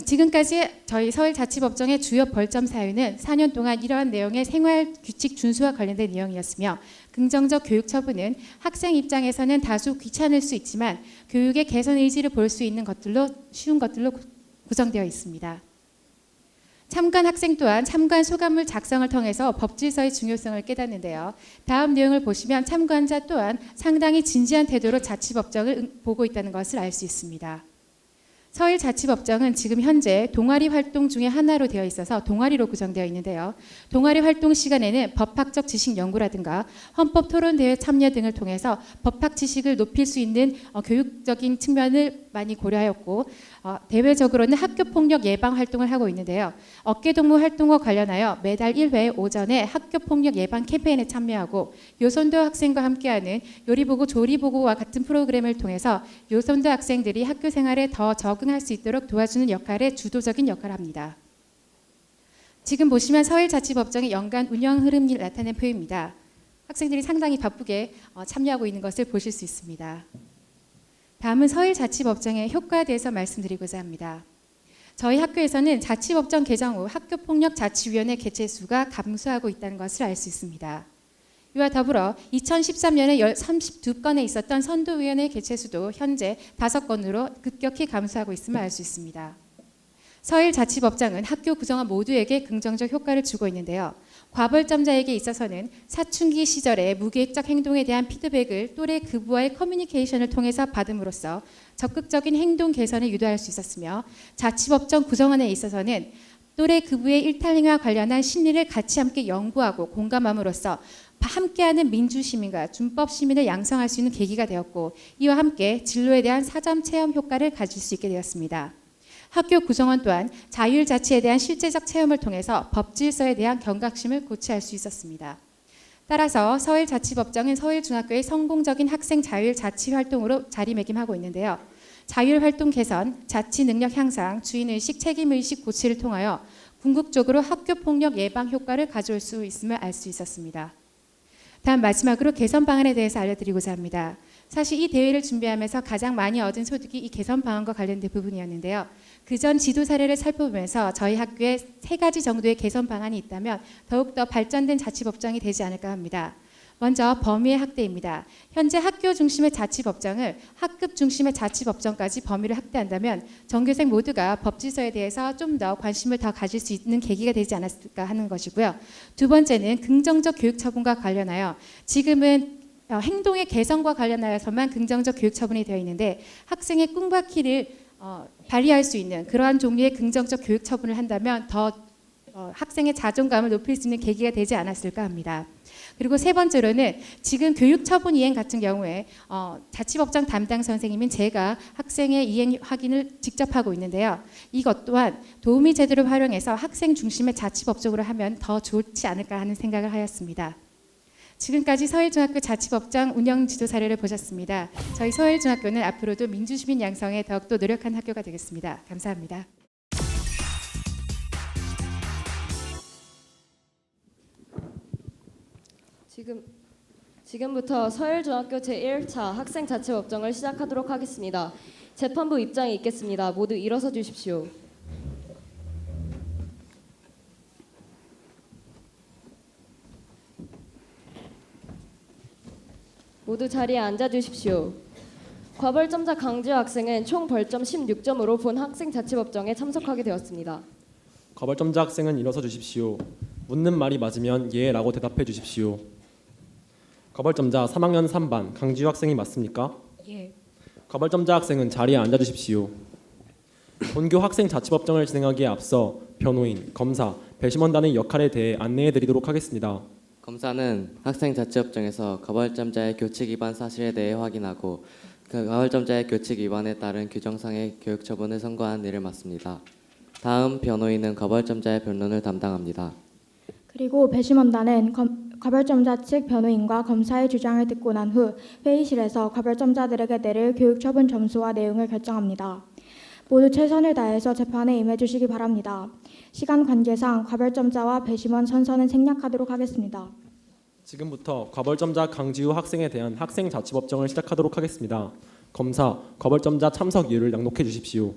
지금까지 저희 서울자치법정의 주요 벌점 사유는 4년 동안 이러한 내용의 생활규칙 준수와 관련된 내용이었으며, 긍정적 교육 처분은 학생 입장에서는 다소 귀찮을 수 있지만 교육의 개선 의지를 볼 수 있는 것들로 쉬운 것들로 구성되어 있습니다. 참관 학생 또한 참관 소감물 작성을 통해서 법질서의 중요성을 깨닫는데요. 다음 내용을 보시면 참관자 또한 상당히 진지한 태도로 자치법정을 보고 있다는 것을 알 수 있습니다. 서울자치법정은 지금 현재 동아리 활동 중에 하나로 되어 있어서 동아리로 구성되어 있는데요. 동아리 활동 시간에는 법학적 지식 연구라든가 헌법 토론대회 참여 등을 통해서 법학 지식을 높일 수 있는 교육적인 측면을 많이 고려하였고, 대외적으로는 학교폭력 예방 활동을 하고 있는데요. 어깨동무 활동과 관련하여 매달 1회 오전에 학교폭력 예방 캠페인에 참여하고, 요선도 학생과 함께하는 요리보고 조리보고와 같은 프로그램을 통해서 요선도 학생들이 학교 생활에 더 적응할 수 있도록 도와주는 역할에 주도적인 역할을 합니다. 지금 보시면 서울자치법정의 연간 운영 흐름이 나타낸 표입니다. 학생들이 상당히 바쁘게 참여하고 있는 것을 보실 수 있습니다. 다음은 서울자치법정의 효과에 대해서 말씀드리고자 합니다. 저희 학교에서는 자치법정 개정 후 학교폭력자치위원회 개최수가 감소하고 있다는 것을 알 수 있습니다. 이와 더불어 2013년에 32건에 있었던 선도위원회 개최수도 현재 5건으로 급격히 감소하고 있음을 알 수 있습니다. 서울자치법정은 학교 구성원 모두에게 긍정적 효과를 주고 있는데요. 과벌점자에게 있어서는 사춘기 시절의 무계획적 행동에 대한 피드백을 또래 그부와의 커뮤니케이션을 통해서 받음으로써 적극적인 행동 개선을 유도할 수 있었으며, 자치법정 구성원에 있어서는 또래 그부의 일탈행위와 관련한 심리를 같이 함께 연구하고 공감함으로써 함께하는 민주시민과 준법시민을 양성할 수 있는 계기가 되었고, 이와 함께 진로에 대한 사전 체험 효과를 가질 수 있게 되었습니다. 학교 구성원 또한 자율자치에 대한 실제적 체험을 통해서 법질서에 대한 경각심을 고취할 수 있었습니다. 따라서 서울자치법정은 서울중학교의 성공적인 학생 자율자치 활동으로 자리매김하고 있는데요. 자율활동 개선, 자치 능력 향상, 주인의식, 책임의식 고취를 통하여 궁극적으로 학교폭력 예방 효과를 가져올 수 있음을 알 수 있었습니다. 다음 마지막으로 개선 방안에 대해서 알려드리고자 합니다. 사실 이 대회를 준비하면서 가장 많이 얻은 소득이 이 개선 방안과 관련된 부분이었는데요. 그전 지도 사례를 살펴보면서 저희 학교에 3가지 정도의 개선 방안이 있다면 더욱더 발전된 자치법정이 되지 않을까 합니다. 먼저 범위의 확대입니다. 현재 학교 중심의 자치법정을 학급 중심의 자치법정까지 범위를 확대한다면 전교생 모두가 법질서에 대해서 좀 더 관심을 더 가질 수 있는 계기가 되지 않았을까 하는 것이고요. 두 번째는 긍정적 교육 처분과 관련하여 지금은 행동의 개선과 관련하여서만 긍정적 교육 처분이 되어 있는데 학생의 꿈과 키를 발휘할 수 있는 그러한 종류의 긍정적 교육 처분을 한다면 더 학생의 자존감을 높일 수 있는 계기가 되지 않았을까 합니다. 그리고 세 번째로는 지금 교육 처분 이행 같은 경우에 자치법정 담당 선생님인 제가 학생의 이행 확인을 직접 하고 있는데요. 이것 또한 도우미 제도를 활용해서 학생 중심의 자치법정으로 하면 더 좋지 않을까 하는 생각을 하였습니다. 지금까지 서울중학교 자치법정 운영 지도 사례를 보셨습니다. 저희 서울중학교는 앞으로도 민주시민 양성에 더욱더 노력한 학교가 되겠습니다. 감사합니다. 지금부터 서울중학교 제1차 학생자치법정을 시작하도록 하겠습니다. 재판부 입장이 있겠습니다. 모두 일어서 주십시오. 모두 자리에 앉아 주십시오. 과벌점자 강지우 학생은 총 벌점 16점으로 본 학생자치법정에 참석하게 되었습니다. 과벌점자 학생은 일어서 주십시오. 묻는 말이 맞으면 예라고 대답해 주십시오. 과벌점자 3학년 3반 강지우 학생이 맞습니까? 예. 과벌점자 학생은 자리에 앉아 주십시오. 본교 학생자치법정을 진행하기에 앞서 변호인, 검사, 배심원단의 역할에 대해 안내해 드리도록 하겠습니다. 검사는 학생자치법정에서 과벌점자의 교칙 위반 사실에 대해 확인하고 그 과벌점자의 교칙 위반에 따른 규정상의 교육 처분을 선고하는 일을 맡습니다. 다음 변호인은 과벌점자의 변론을 담당합니다. 그리고 배심원단은 과벌점자 측 변호인과 검사의 주장을 듣고 난 후 회의실에서 과벌점자들에게 내릴 교육 처분 점수와 내용을 결정합니다. 모두 최선을 다해서 재판에 임해 주시기 바랍니다. 시간 관계상 과벌점자와 배심원 선서는 생략하도록 하겠습니다. 지금부터 과벌점자 강지우 학생에 대한 학생자치법정을 시작하도록 하겠습니다. 검사, 과벌점자 참석 이유를 낭독해 주십시오.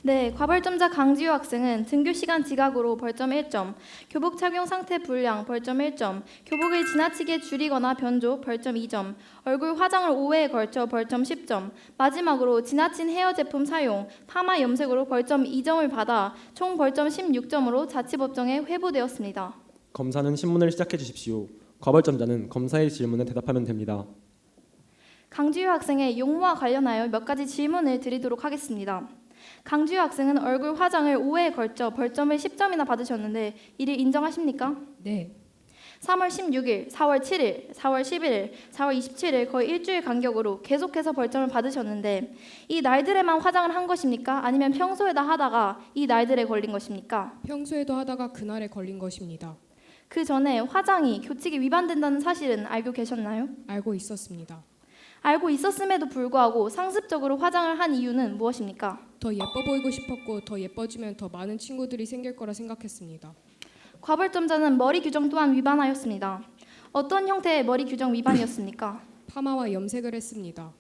네, 과벌점자 강지우 학생은 등교 시간 지각으로 벌점 1점, 교복 착용 상태 불량 벌점 1점, 교복을 지나치게 줄이거나 변조 벌점 2점, 얼굴 화장을 5회에 걸쳐 벌점 10점, 마지막으로 지나친 헤어 제품 사용, 파마 염색으로 벌점 2점을 받아 총 벌점 16점으로 자치법정에 회부되었습니다. 검사는 신문을 시작해 주십시오. 과벌점자는 검사의 질문에 대답하면 됩니다. 강지우 학생의 용모와 관련하여 몇 가지 질문을 드리도록 하겠습니다. 강지우 학생은 얼굴 화장을 5회에 걸쳐 벌점을 10점이나 받으셨는데 이를 인정하십니까? 네. 3월 16일, 4월 7일, 4월 11일, 4월 27일 거의 일주일 간격으로 계속해서 벌점을 받으셨는데 이 날들에만 화장을 한 것입니까? 아니면 평소에다 하다가 이 날들에 걸린 것입니까? 평소에도 하다가 그날에 걸린 것입니다. 그 전에 화장이 교칙에 위반된다는 사실은 알고 계셨나요? 알고 있었습니다. 알고 있었음에도 불구하고 상습적으로 화장을 한 이유는 무엇입니까? 더 예뻐 보이고 싶었고 더 예뻐지면 더 많은 친구들이 생길 거라 생각했습니다. 과벌점자는 머리 규정 또한 위반하였습니다. 어떤 형태의 머리 규정 위반이었습니까? 파마와 염색을 했습니다.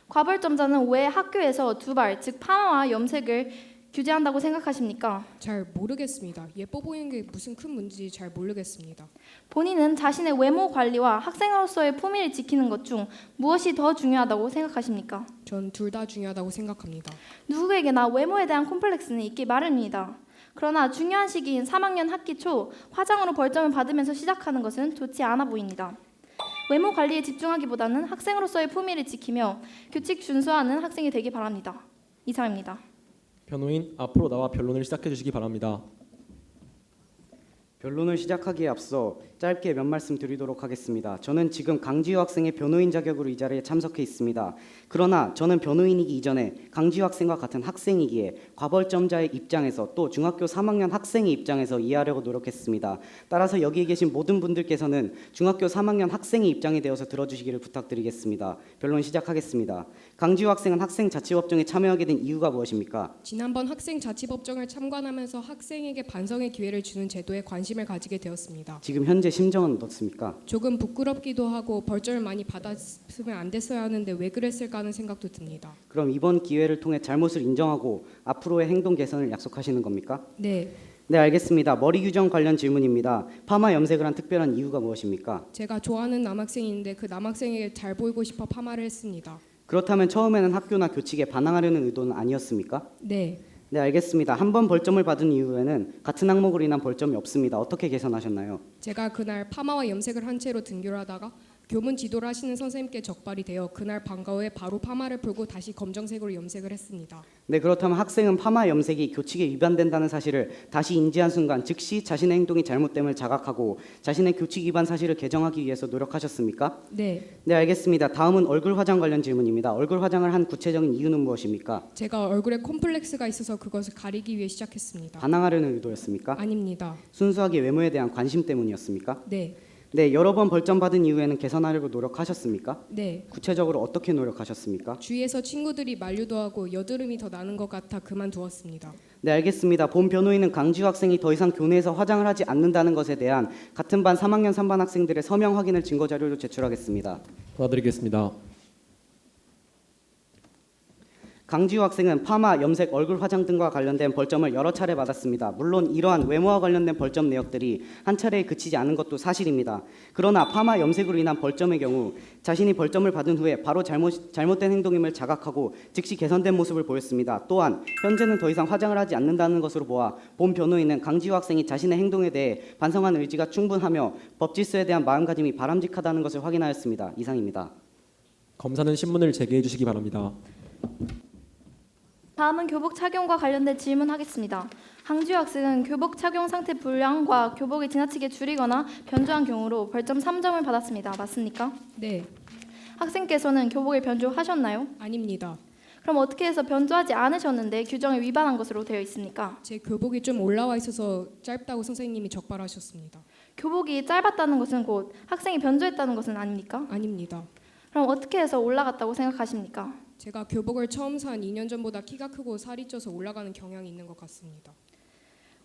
과벌점자는 왜 학교에서 두발, 즉 파마와 염색을 규제한다고 생각하십니까? 잘 모르겠습니다. 예뻐 보이는 게 무슨 큰 문제인지 잘 모르겠습니다. 본인은 자신의 외모 관리와 학생으로서의 품위를 지키는 것 중 무엇이 더 중요하다고 생각하십니까? 전 둘 다 중요하다고 생각합니다. 누구에게나 외모에 대한 콤플렉스는 있기 마련입니다. 그러나 중요한 시기인 3학년 학기 초 화장으로 벌점을 받으면서 시작하는 것은 좋지 않아 보입니다. 외모 관리에 집중하기보다는 학생으로서의 품위를 지키며 규칙 준수하는 학생이 되기 바랍니다. 이상입니다. 변호인, 앞으로 나와 변론을 시작해 주시기 바랍니다. 변론을 시작하기에 앞서 짧게 몇 말씀 드리도록 하겠습니다. 저는 지금 강지우 학생의 변호인 자격으로 이 자리에 참석해 있습니다. 그러나 저는 변호인이기 이전에 강지우 학생과 같은 학생이기에 과벌점자의 입장에서 또 중학교 3학년 학생의 입장에서 이해하려고 노력했습니다. 따라서 여기에 계신 모든 분들께서는 중학교 3학년 학생의 입장에 대해서 들어주시기를 부탁드리겠습니다. 변론 시작하겠습니다. 강지우 학생은 학생 자치법정에 참여하게 된 이유가 무엇입니까? 지난번 학생 자치법정을 참관하면서 학생에게 반성의 기회를 주는 제도에 관심을 가지게 되었습니다. 지금 현재 심정은 어떻습니까? 조금 부끄럽기도 하고 벌점을 많이 받았으면 안 됐어야 하는데 왜 그랬을까 하는 생각도 듭니다. 그럼 이번 기회를 통해 잘못을 인정하고 앞으로의 행동 개선을 약속하시는 겁니까? 네, 네, 알겠습니다. 머리 규정 관련 질문입니다. 파마 염색을 한 특별한 이유가 무엇입니까? 제가 좋아하는 남학생인데 그 남학생에게 잘 보이고 싶어 파마를 했습니다. 그렇다면 처음에는 학교나 교칙에 반항하려는 의도는 아니었습니까? 네, 네, 알겠습니다. 한 번 벌점을 받은 이후에는 같은 항목으로 인한 벌점이 없습니다. 어떻게 개선하셨나요? 제가 그날 파마와 염색을 한 채로 등교를 하다가 교문 지도를 하시는 선생님께 적발이 되어 그날 방과 후에 바로 파마를 풀고 다시 검정색으로 염색을 했습니다. 네, 그렇다면 학생은 파마 염색이 교칙에 위반된다는 사실을 다시 인지한 순간 즉시 자신의 행동이 잘못됨을 자각하고 자신의 교칙 위반 사실을 개정하기 위해서 노력하셨습니까? 네, 네, 알겠습니다. 다음은 얼굴 화장 관련 질문입니다. 얼굴 화장을 한 구체적인 이유는 무엇입니까? 제가 얼굴에 콤플렉스가 있어서 그것을 가리기 위해 시작했습니다. 반항하려는 의도였습니까? 아닙니다. 순수하게 외모에 대한 관심 때문이었습니까? 네, 네, 여러 번 벌점 받은 이후에는 개선하려고 노력하셨습니까? 네. 구체적으로 어떻게 노력하셨습니까? 주위에서 친구들이 만류도 하고 여드름이 더 나는 것 같아 그만두었습니다. 네, 알겠습니다. 본 변호인은 강지우 학생이 더 이상 교내에서 화장을 하지 않는다는 것에 대한 같은 반 3학년 3반 학생들의 서명 확인을 증거 자료로 제출하겠습니다. 도와드리겠습니다. 강지우 학생은 파마, 염색, 얼굴 화장 등과 관련된 벌점을 여러 차례 받았습니다. 물론 이러한 외모와 관련된 벌점 내역들이 한 차례에 그치지 않은 것도 사실입니다. 그러나 파마, 염색으로 인한 벌점의 경우 자신이 벌점을 받은 후에 바로 잘못된 행동임을 자각하고 즉시 개선된 모습을 보였습니다. 또한 현재는 더 이상 화장을 하지 않는다는 것으로 보아 본 변호인은 강지우 학생이 자신의 행동에 대해 반성한 의지가 충분하며 법 질서에 대한 마음가짐이 바람직하다는 것을 확인하였습니다. 이상입니다. 검사는 신문을 제기해 주시기 바랍니다. 다음은 교복 착용과 관련된 질문하겠습니다. 강지우 학생은 교복 착용 상태 불량과 교복을 지나치게 줄이거나 변조한 경우로 벌점 3점을 받았습니다. 맞습니까? 네, 학생께서는 교복을 변조하셨나요? 아닙니다. 그럼 어떻게 해서 변조하지 않으셨는데 규정을 위반한 것으로 되어 있습니까? 제 교복이 좀 올라와 있어서 짧다고 선생님이 적발하셨습니다. 교복이 짧았다는 것은 곧 학생이 변조했다는 것은 아닙니까? 아닙니다. 그럼 어떻게 해서 올라갔다고 생각하십니까? 제가 교복을 처음 산 2년 전보다 키가 크고 살이 쪄서 올라가는 경향이 있는 것 같습니다.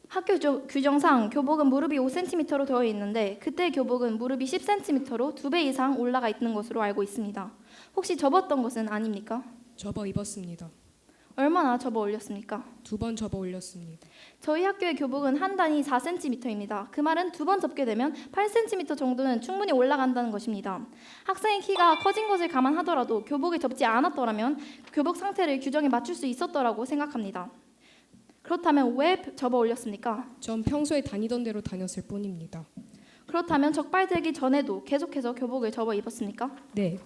학교 규정상 교복은 무릎이 5cm로 되어 있는데 그때 교복은 무릎이 10cm로 2배 이상 올라가 있는 것으로 알고 있습니다. 혹시 접었던 것은 아닙니까? 접어 입었습니다. 얼마나 접어 올렸습니까? 2번 접어 올렸습니다. 저희 학교의 교복은 한 단이 4cm입니다. 그 말은 2번 접게 되면 8cm 정도는 충분히 올라간다는 것입니다. 학생의 키가 커진 것을 감안하더라도 교복을 접지 않았더라면 교복 상태를 규정에 맞출 수 있었더라고 생각합니다. 그렇다면 왜 접어 올렸습니까? 전 평소에 다니던 대로 다녔을 뿐입니다. 그렇다면 적발되기 전에도 계속해서 교복을 접어 입었습니까? 네,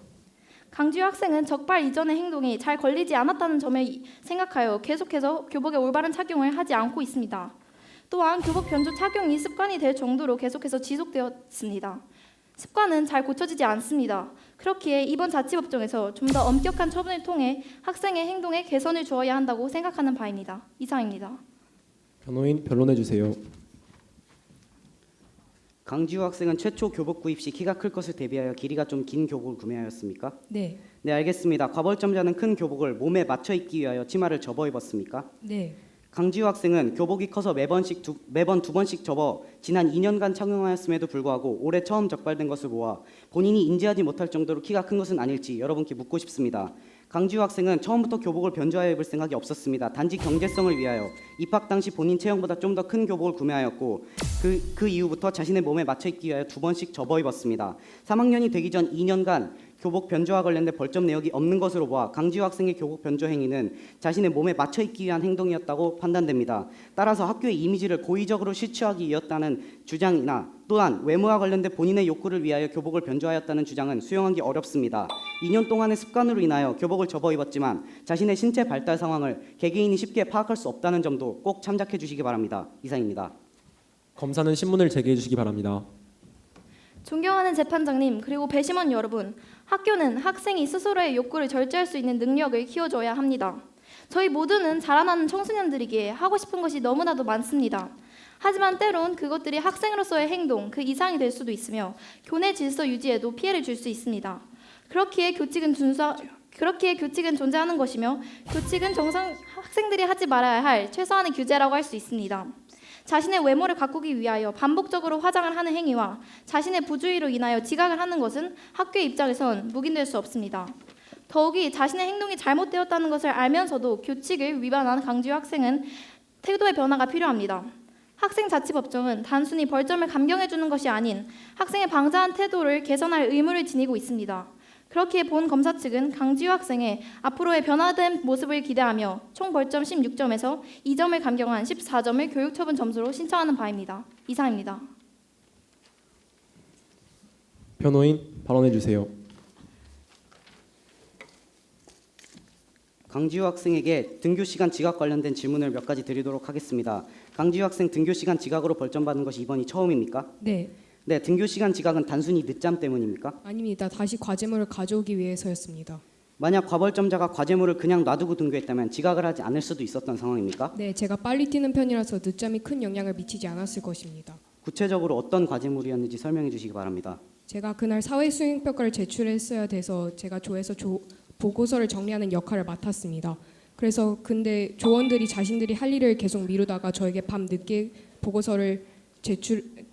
강지우 학생은 적발 이전의 행동이 잘 걸리지 않았다는 점을 생각하여 계속해서 교복의 올바른 착용을 하지 않고 있습니다. 또한 교복 변조 착용이 습관이 될 정도로 계속해서 지속되었습니다. 습관은 잘 고쳐지지 않습니다. 그렇기에 이번 자치법정에서 좀 더 엄격한 처분을 통해 학생의 행동에 개선을 주어야 한다고 생각하는 바입니다. 이상입니다. 변호인 변론해 주세요. 강지우 학생은 최초 교복 구입 시 키가 클 것을 대비하여 길이가 좀 긴 교복을 구매하였습니까? 네, 네, 알겠습니다. 과벌점자는 큰 교복을 몸에 맞춰 입기 위하여 치마를 접어 입었습니까? 네. 강지우 학생은 교복이 커서 매번 두 번씩 접어 지난 2년간 착용하였음에도 불구하고 올해 처음 적발된 것을 보아 본인이 인지하지 못할 정도로 키가 큰 것은 아닐지 여러분께 묻고 싶습니다. 강지우 학생은 처음부터 교복을 변조하여 입을 생각이 없었습니다. 단지 경제성을 위하여 입학 당시 본인 체형보다 좀 더 큰 교복을 구매하였고 그 이후부터 자신의 몸에 맞춰 입기 위하여 2번씩 접어 입었습니다. 3학년이 되기 전 2년간 교복 변조와 관련된 벌점 내역이 없는 것으로 보아 강지우 학생의 교복 변조 행위는 자신의 몸에 맞춰 입기 위한 행동이었다고 판단됩니다. 따라서 학교의 이미지를 고의적으로 실추하기 위했다는 주장이나 또한 외모와 관련된 본인의 욕구를 위하여 교복을 변조하였다는 주장은 수용하기 어렵습니다. 2년 동안의 습관으로 인하여 교복을 접어 입었지만 자신의 신체 발달 상황을 개개인이 쉽게 파악할 수 없다는 점도 꼭 참작해 주시기 바랍니다. 이상입니다. 검사는 신문을 제기해 주시기 바랍니다. 존경하는 재판장님 그리고 배심원 여러분, 학교는 학생이 스스로의 욕구를 절제할 수 있는 능력을 키워줘야 합니다. 저희 모두는 자라나는 청소년들이기에 하고 싶은 것이 너무나도 많습니다. 하지만 때론 그것들이 학생으로서의 행동 그 이상이 될 수도 있으며 교내 질서 유지에도 피해를 줄 수 있습니다. 그렇기에 그렇기에 교칙은 존재하는 것이며 교칙은 정상 학생들이 하지 말아야 할 최소한의 규제라고 할 수 있습니다. 자신의 외모를 가꾸기 위하여 반복적으로 화장을 하는 행위와 자신의 부주의로 인하여 지각을 하는 것은 학교의 입장에선 묵인될 수 없습니다. 더욱이 자신의 행동이 잘못되었다는 것을 알면서도 교칙을 위반한 강지우 학생은 태도의 변화가 필요합니다. 학생자치법정은 단순히 벌점을 감경해주는 것이 아닌 학생의 방자한 태도를 개선할 의무를 지니고 있습니다. 그렇기에 본 검사 측은 강지우 학생의 앞으로의 변화된 모습을 기대하며 총 벌점 16점에서 2점을 감경한 14점을 교육처분 점수로 신청하는 바입니다. 이상입니다. 변호인 발언해 주세요. 강지우 학생에게 등교 시간 지각 관련된 질문을 몇 가지 드리도록 하겠습니다. 강지우 학생 등교 시간 지각으로 벌점 받은 것이 이번이 처음입니까? 네. 네, 등교 시간 지각은 단순히 늦잠 때문입니까? 아닙니다. 다시 과제물을 가져오기 위해서였습니다. 만약 과벌점자가 과제물을 그냥 놔두고 등교했다면 지각을 하지 않을 수도 있었던 상황입니까? 네, 제가 빨리 뛰는 편이라서 늦잠이 큰 영향을 미치지 않았을 것입니다. 구체적으로 어떤 과제물이었는지 설명해 주시기 바랍니다. 제가 그날 사회 수행 평가를 제출했어야 돼서 제가 조에서 보고서를 정리하는 역할을 맡았습니다. 그래서 근데 조원들이 자신들이 할 일을 계속 미루다가 저에게 밤 늦게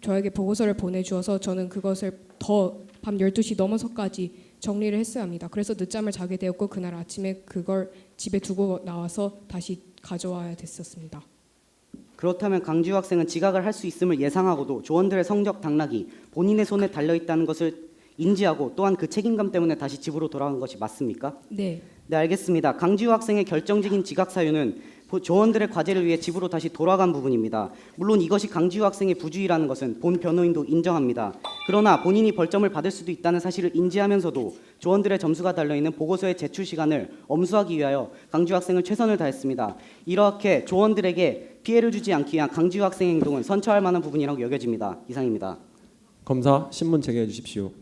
저에게 보고서를 보내주어서 저는 그것을 더 밤 12시 넘어서까지 정리를 했어야 합니다. 그래서 늦잠을 자게 되었고 그날 아침에 그걸 집에 두고 나와서 다시 가져와야 됐었습니다. 그렇다면 강지우 학생은 지각을 할 수 있음을 예상하고도 조원들의 성적 당락이 본인의 손에 달려있다는 것을 인지하고 또한 그 책임감 때문에 다시 집으로 돌아간 것이 맞습니까? 네. 네, 알겠습니다. 강지우 학생의 결정적인 지각 사유는 조원들의 과제를 위해 집으로 다시 돌아간 부분입니다. 물론 이것이 강지우 학생의 부주의라는 것은 본 변호인도 인정합니다. 그러나 본인이 벌점을 받을 수도 있다는 사실을 인지하면서도 조원들의 점수가 달려있는 보고서의 제출 시간을 엄수하기 위하여 강지우 학생은 최선을 다했습니다. 이렇게 조원들에게 피해를 주지 않기 위한 강지우 학생의 행동은 선처할 만한 부분이라고 여겨집니다. 이상입니다. 검사 신문 제기해 주십시오.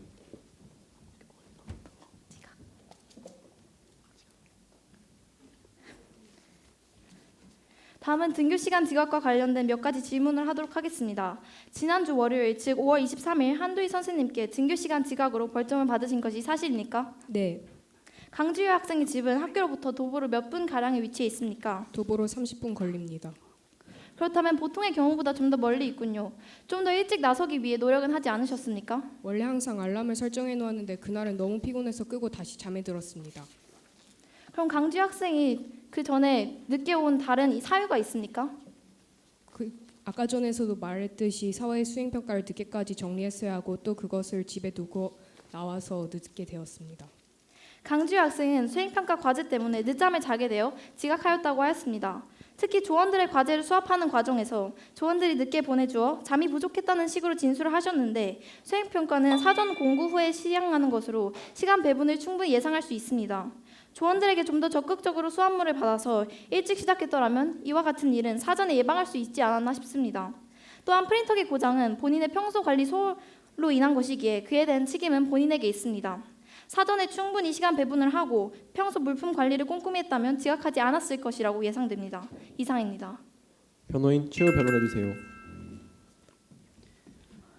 다음은 등교 시간 지각과 관련된 몇 가지 질문을 하도록 하겠습니다. 지난주 월요일 즉 5월 23일 한두희 선생님께 등교 시간 지각으로 벌점을 받으신 것이 사실입니까? 네. 강지우 학생의 집은 학교로부터 도보로 몇 분 가량에 위치해 있습니까? 도보로 30분 걸립니다. 그렇다면 보통의 경우보다 좀 더 멀리 있군요. 좀 더 일찍 나서기 위해 노력은 하지 않으셨습니까? 원래 항상 알람을 설정해 놓았는데 그날은 너무 피곤해서 끄고 다시 잠에 들었습니다. 그럼 강지우 학생이 그 전에 늦게 온 다른 사유가 있습니까? 아까 전에서도 말했듯이 사회 수행 평가를 늦게까지 정리했어야 하고 또 그것을 집에 두고 나와서 늦게 되었습니다. 강지우 학생은 수행평가 과제 때문에 늦잠을 자게 되어 지각하였다고 하였습니다. 특히 조원들의 과제를 수합하는 과정에서 조원들이 늦게 보내주어 잠이 부족했다는 식으로 진술을 하셨는데 수행평가는 사전 공고 후에 시행하는 것으로 시간 배분을 충분히 예상할 수 있습니다. 조원들에게 좀 더 적극적으로 수업물을 받아서 일찍 시작했더라면 이와 같은 일은 사전에 예방할 수 있지 않았나 싶습니다. 또한 프린터기 고장은 본인의 평소 관리 소홀로 인한 것이기에 그에 대한 책임은 본인에게 있습니다. 사전에 충분히 시간 배분을 하고 평소 물품 관리를 꼼꼼히 했다면 지각하지 않았을 것이라고 예상됩니다. 이상입니다. 변호인 최후 변론해 주세요.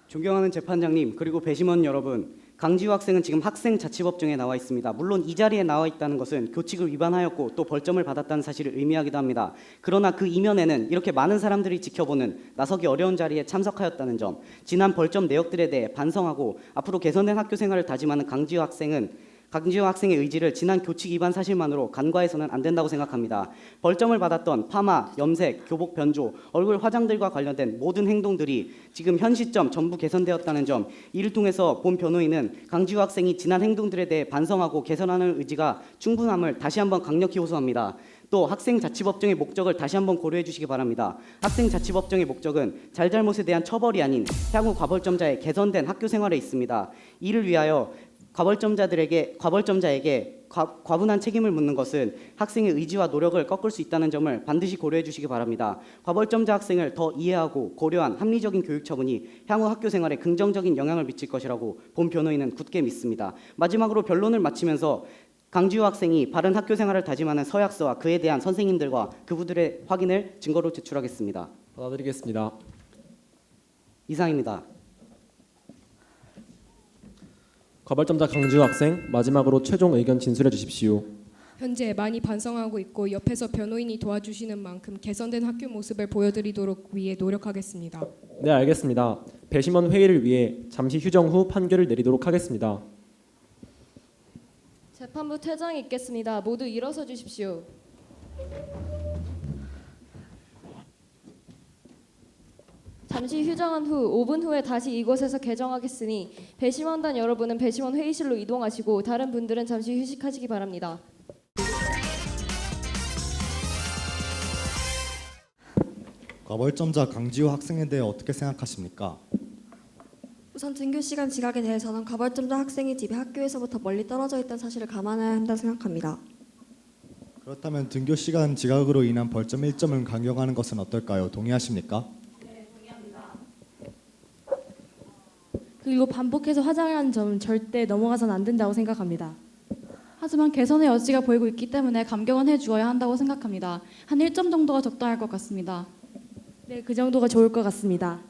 존경하는 재판장님 그리고 배심원 여러분, 강지우 학생은 지금 학생자치법정에 나와 있습니다. 물론 이 자리에 나와 있다는 것은 교칙을 위반하였고 또 벌점을 받았다는 사실을 의미하기도 합니다. 그러나 그 이면에는 이렇게 많은 사람들이 지켜보는 나서기 어려운 자리에 참석하였다는 점, 지난 벌점 내역들에 대해 반성하고 앞으로 개선된 학교 생활을 다짐하는 강지우 학생의 의지를 지난 교칙 위반 사실만으로 간과해서는 안 된다고 생각합니다. 벌점을 받았던 파마, 염색, 교복 변조, 얼굴 화장들과 관련된 모든 행동들이 지금 현 시점 전부 개선되었다는 점, 이를 통해서 본 변호인은 강지우 학생이 지난 행동들에 대해 반성하고 개선하는 의지가 충분함을 다시 한번 강력히 호소합니다. 또 학생자치법정의 목적을 다시 한번 고려해 주시기 바랍니다. 학생자치법정의 목적은 잘잘못에 대한 처벌이 아닌 향후 과벌점자의 개선된 학교 생활에 있습니다. 이를 위하여 과벌점자에게 과분한 책임을 묻는 것은 학생의 의지와 노력을 꺾을 수 있다는 점을 반드시 고려해 주시기 바랍니다. 과벌점자 학생을 더 이해하고 고려한 합리적인 교육 처분이 향후 학교 생활에 긍정적인 영향을 미칠 것이라고 본 변호인은 굳게 믿습니다. 마지막으로 변론을 마치면서 강지우 학생이 바른 학교 생활을 다짐하는 서약서와 그에 대한 선생님들과 그분들의 확인을 증거로 제출하겠습니다. 거벌점자 강지우 학생, 마지막으로 최종 의견 진술해 주십시오. 현재 많이 반성하고 있고 옆에서 변호인이 도와주시는 만큼 개선된 학교 모습을 보여드리도록 위해 노력하겠습니다. 네, 알겠습니다. 배심원 회의를 위해 잠시 휴정 후 판결을 내리도록 하겠습니다. 재판부 퇴장이 있겠습니다. 모두 일어서 주십시오. 잠시 휴정한 후 5분 후에 다시 이곳에서 개정하겠으니 배심원단 여러분은 배심원 회의실로 이동하시고 다른 분들은 잠시 휴식하시기 바랍니다. 과벌점자 강지우 학생에 대해 어떻게 생각하십니까? 우선 등교 시간 지각에 대해서는 과벌점자 학생이 집이 학교에서부터 멀리 떨어져 있다는 사실을 감안해야 한다고 생각합니다. 그렇다면 등교 시간 지각으로 인한 벌점 1점을 강경하는 것은 어떨까요? 동의하십니까? 그리고 반복해서 화장하는 점은 절대 넘어가서는 안 된다고 생각합니다. 하지만 개선의 여지가 보이고 있기 때문에 감경은 해주어야 한다고 생각합니다. 한 1점 정도가 적당할 것 같습니다. 네, 그 정도가 좋을 것 같습니다.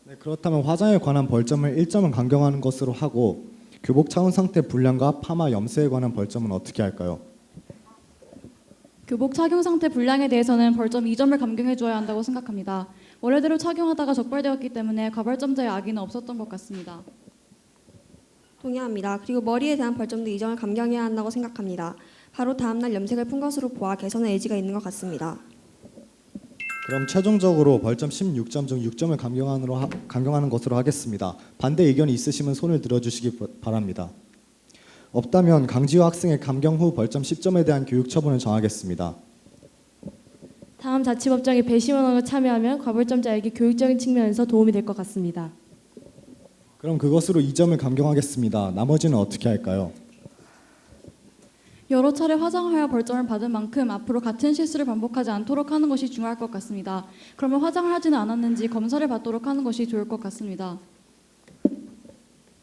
네, 그렇다면 화장에 관한 벌점을 1점은 강경하는 것으로 하고 교복 차원 상태 불량과 파마 염색에 관한 벌점은 어떻게 할까요? 교복 착용 상태 불량에 대해서는 벌점 2점을 감경해 주어야 한다고 생각합니다. 원래대로 착용하다가 적발되었기 때문에 과벌점자의 악의는 없었던 것 같습니다. 동의합니다. 그리고 머리에 대한 벌점도 2점을 감경해야 한다고 생각합니다. 바로 다음날 염색을 푼 것으로 보아 개선의 의지가 있는 것 같습니다. 그럼 최종적으로 벌점 16점 중 6점을 강경하는 것으로 하겠습니다. 반대 의견이 있으시면 손을 들어주시기 바랍니다. 없다면 강지우 학생의 감경 후 벌점 10점에 대한 교육 처분을 정하겠습니다. 다음 자치법정에 배심원으로 참여하면 과벌점자에게 교육적인 측면에서 도움이 될 것 같습니다. 그럼 그것으로 2점을 감경하겠습니다. 나머지는 어떻게 할까요? 여러 차례 화장하여 벌점을 받은 만큼 앞으로 같은 실수를 반복하지 않도록 하는 것이 중요할 것 같습니다. 그러면 화장을 하지는 않았는지 검사를 받도록 하는 것이 좋을 것 같습니다.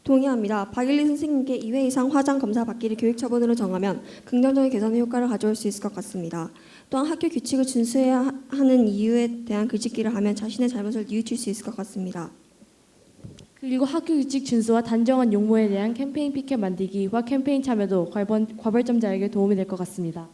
동의합니다. 박일리 선생님께 2회 이상 화장 검사 받기를 교육 처분으로 정하면 긍정적인 개선의 효과를 가져올 수 있을 것 같습니다. 또한 학교 규칙을 준수해야 하는 이유에 대한 글짓기를 하면 자신의 잘못을 뉘우칠 수 있을 것 같습니다. 그리고 학교 규칙 준수와 단정한 용모에 대한 캠페인 피켓 만들기와 캠페인 참여도 과벌점자에게 도움이 될 것 같습니다.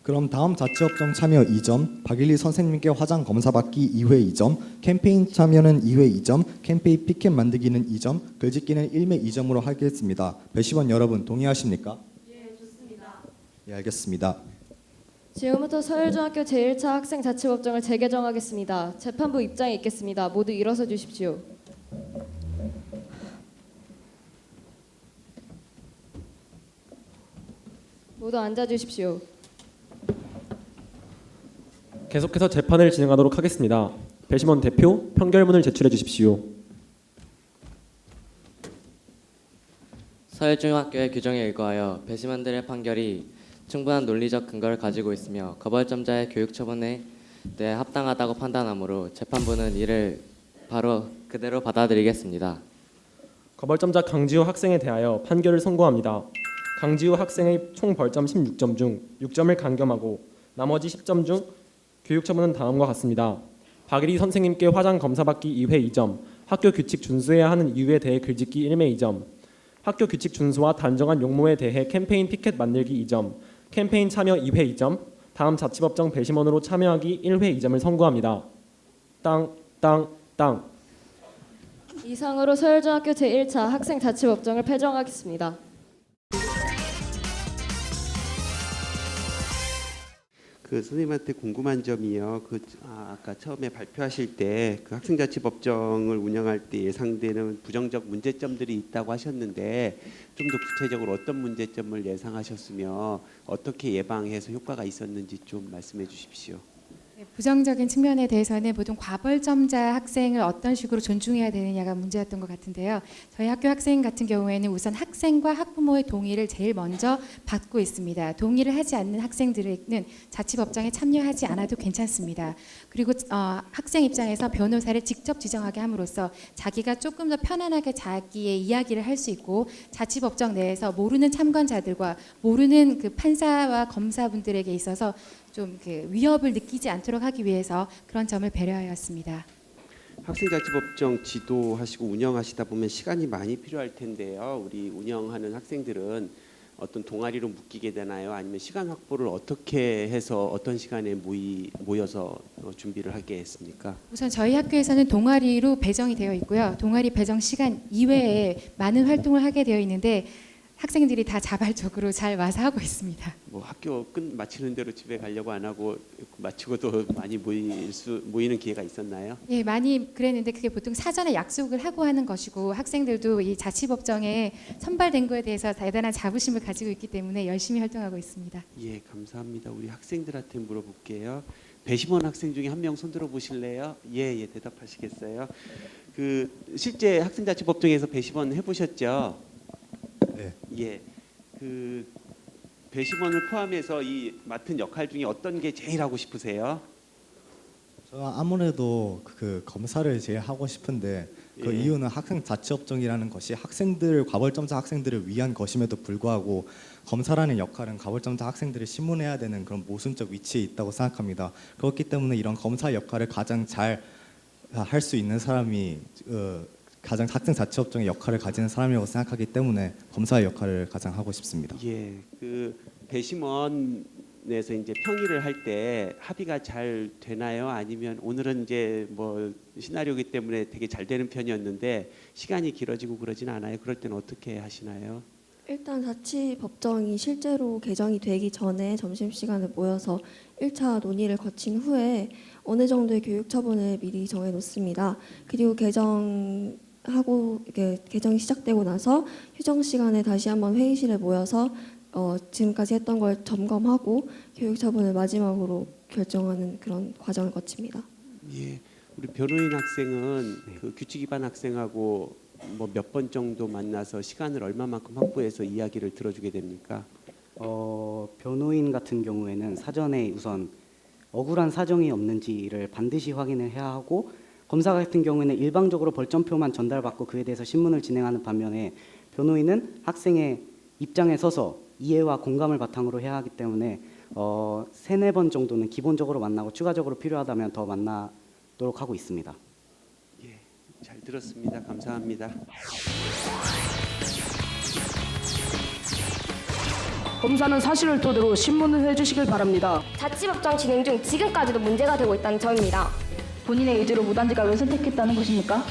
그럼 다음 자치협정 참여 2점, 박일리 선생님께 화장 검사 받기 2회 2점, 캠페인 참여는 2회 2점, 캠페인 피켓 만들기는 2점, 글짓기는 1매 2점으로 하겠습니다. 배심원 여러분 동의하십니까? 예, 좋습니다. 예, 알겠습니다. 지금부터 서울중학교 제1차 학생자치법정을 재개정하겠습니다. 재판부 입장이 있겠습니다. 모두 일어서 주십시오. 모두 앉아 주십시오. 계속해서 재판을 진행하도록 하겠습니다. 배심원 대표 판결문을 제출해 주십시오. 서울중학교의 규정에 의거하여 배심원들의 판결이 충분한 논리적 근거를 가지고 있으며 거벌점자의 교육 처분에 대해 합당하다고 판단하므로 재판부는 이를 바로 그대로 받아들이겠습니다. 거벌점자 강지우 학생에 대하여 판결을 선고합니다. 강지우 학생의 총 벌점 16점 중 6점을 감경하고 나머지 10점 중 교육 처분은 다음과 같습니다. 박일희 선생님께 화장 검사 받기 2회 2점, 학교 규칙 준수해야 하는 이유에 대해 글짓기 1매 2점, 학교 규칙 준수와 단정한 용모에 대해 캠페인 피켓 만들기 2점, 캠페인 참여 2회 2점, 다음 자치법정 배심원으로 참여하기 1회 2점을 선고합니다. 땅. 이상으로 서울중학교 제1차 학생자치법정을 폐정하겠습니다. 그 선생님한테 궁금한 점이요. 아까 처음에 발표하실 때 그 학생자치법정을 운영할 때 예상되는 부정적 문제점들이 있다고 하셨는데 좀 더 구체적으로 어떤 문제점을 예상하셨으며 어떻게 예방해서 효과가 있었는지 좀 말씀해 주십시오. 부정적인 측면에 대해서는 보통 과벌점자 학생을 어떤 식으로 존중해야 되느냐가 문제였던 것 같은데요. 저희 학교 학생 같은 경우에는 우선 학생과 학부모의 동의를 제일 먼저 받고 있습니다. 동의를 하지 않는 학생들은 자치법정에 참여하지 않아도 괜찮습니다. 그리고 학생 입장에서 변호사를 직접 지정하게 함으로써 자기가 조금 더 편안하게 자기의 이야기를 할 수 있고 자치법정 내에서 모르는 참관자들과 모르는 그 판사와 검사분들에게 있어서 좀 그 위협을 느끼지 않도록 하기 위해서 그런 점을 배려하였습니다. 학생자치법정 지도하시고 운영하시다 보면 시간이 많이 필요할 텐데요. 우리 운영하는 학생들은 어떤 동아리로 묶이게 되나요? 아니면 시간 확보를 어떻게 해서 어떤 시간에 모여서 준비를 하게 했습니까? 우선 저희 학교에서는 동아리로 배정이 되어 있고요. 동아리 배정 시간 이외에 많은 활동을 하게 되어 있는데 학생들이 다 자발적으로 잘 와서 하고 있습니다. 뭐 학교 마치는 대로 집에 가려고 안 하고 마치고도 많이 모이는 기회가 있었나요? 예, 많이 그랬는데 그게 보통 사전에 약속을 하고 하는 것이고 학생들도 이 자치법정에 선발된 거에 대해서 대단한 자부심을 가지고 있기 때문에 열심히 활동하고 있습니다. 예, 감사합니다. 우리 학생들한테 물어볼게요. 배심원 학생 중에 한 명 손들어 보실래요? 예, 대답하시겠어요? 그 실제 학생자치법정에서 배심원 해보셨죠? 네. 예, 그 배심원을 포함해서 이 맡은 역할 중에 어떤 게 제일 하고 싶으세요? 제가 아무래도 그 검사를 제일 하고 싶은데 그 예. 이유는 학생자치법정이라는 것이 과벌점자 학생들을 위한 것임에도 불구하고 검사라는 역할은 과벌점자 학생들을 신문해야 되는 그런 모순적 위치에 있다고 생각합니다. 그렇기 때문에 이런 검사 역할을 가장 잘 할 수 있는 사람이 가장 학생자치법정의 역할을 가지는 사람이라고 생각하기 때문에 검사의 역할을 가장 하고 싶습니다. 예, 그 배심원에서 이제 평의를 할 때 합의가 잘 되나요? 아니면 오늘은 이제 뭐 시나리오이기 때문에 되게 잘 되는 편이었는데 시간이 길어지고 그러진 않아요? 그럴 때는 어떻게 하시나요? 일단 자치법정이 실제로 개정이 되기 전에 점심시간에 모여서 1차 논의를 거친 후에 어느 정도의 교육 처분을 미리 정해 놓습니다. 그리고 개정이 시작되고 나서 휴정 시간에 다시 한번 회의실에 모여서 지금까지 했던 걸 점검하고 교육 처분을 마지막으로 결정하는 그런 과정을 거칩니다. 예, 우리 변호인 학생은 그 규칙 위반 학생하고 뭐 몇 번 정도 만나서 시간을 얼마만큼 확보해서 이야기를 들어주게 됩니까? 변호인 같은 경우에는 사전에 우선 억울한 사정이 없는지를 반드시 확인을 해야 하고 검사 같은 경우에는 일방적으로 벌점표만 전달받고 그에 대해서 신문을 진행하는 반면에 변호인은 학생의 입장에 서서 이해와 공감을 바탕으로 해야 하기 때문에 3-4번 정도는 기본적으로 만나고 추가적으로 필요하다면 더 만나도록 하고 있습니다. 예, 잘 들었습니다. 감사합니다. 검사는 사실을 토대로 신문을 해주시길 바랍니다. 자치법정 진행 중 지금까지도 문제가 되고 있다는 점입니다. 본인의 의지로 무단지각을 선택했다는 것입니까?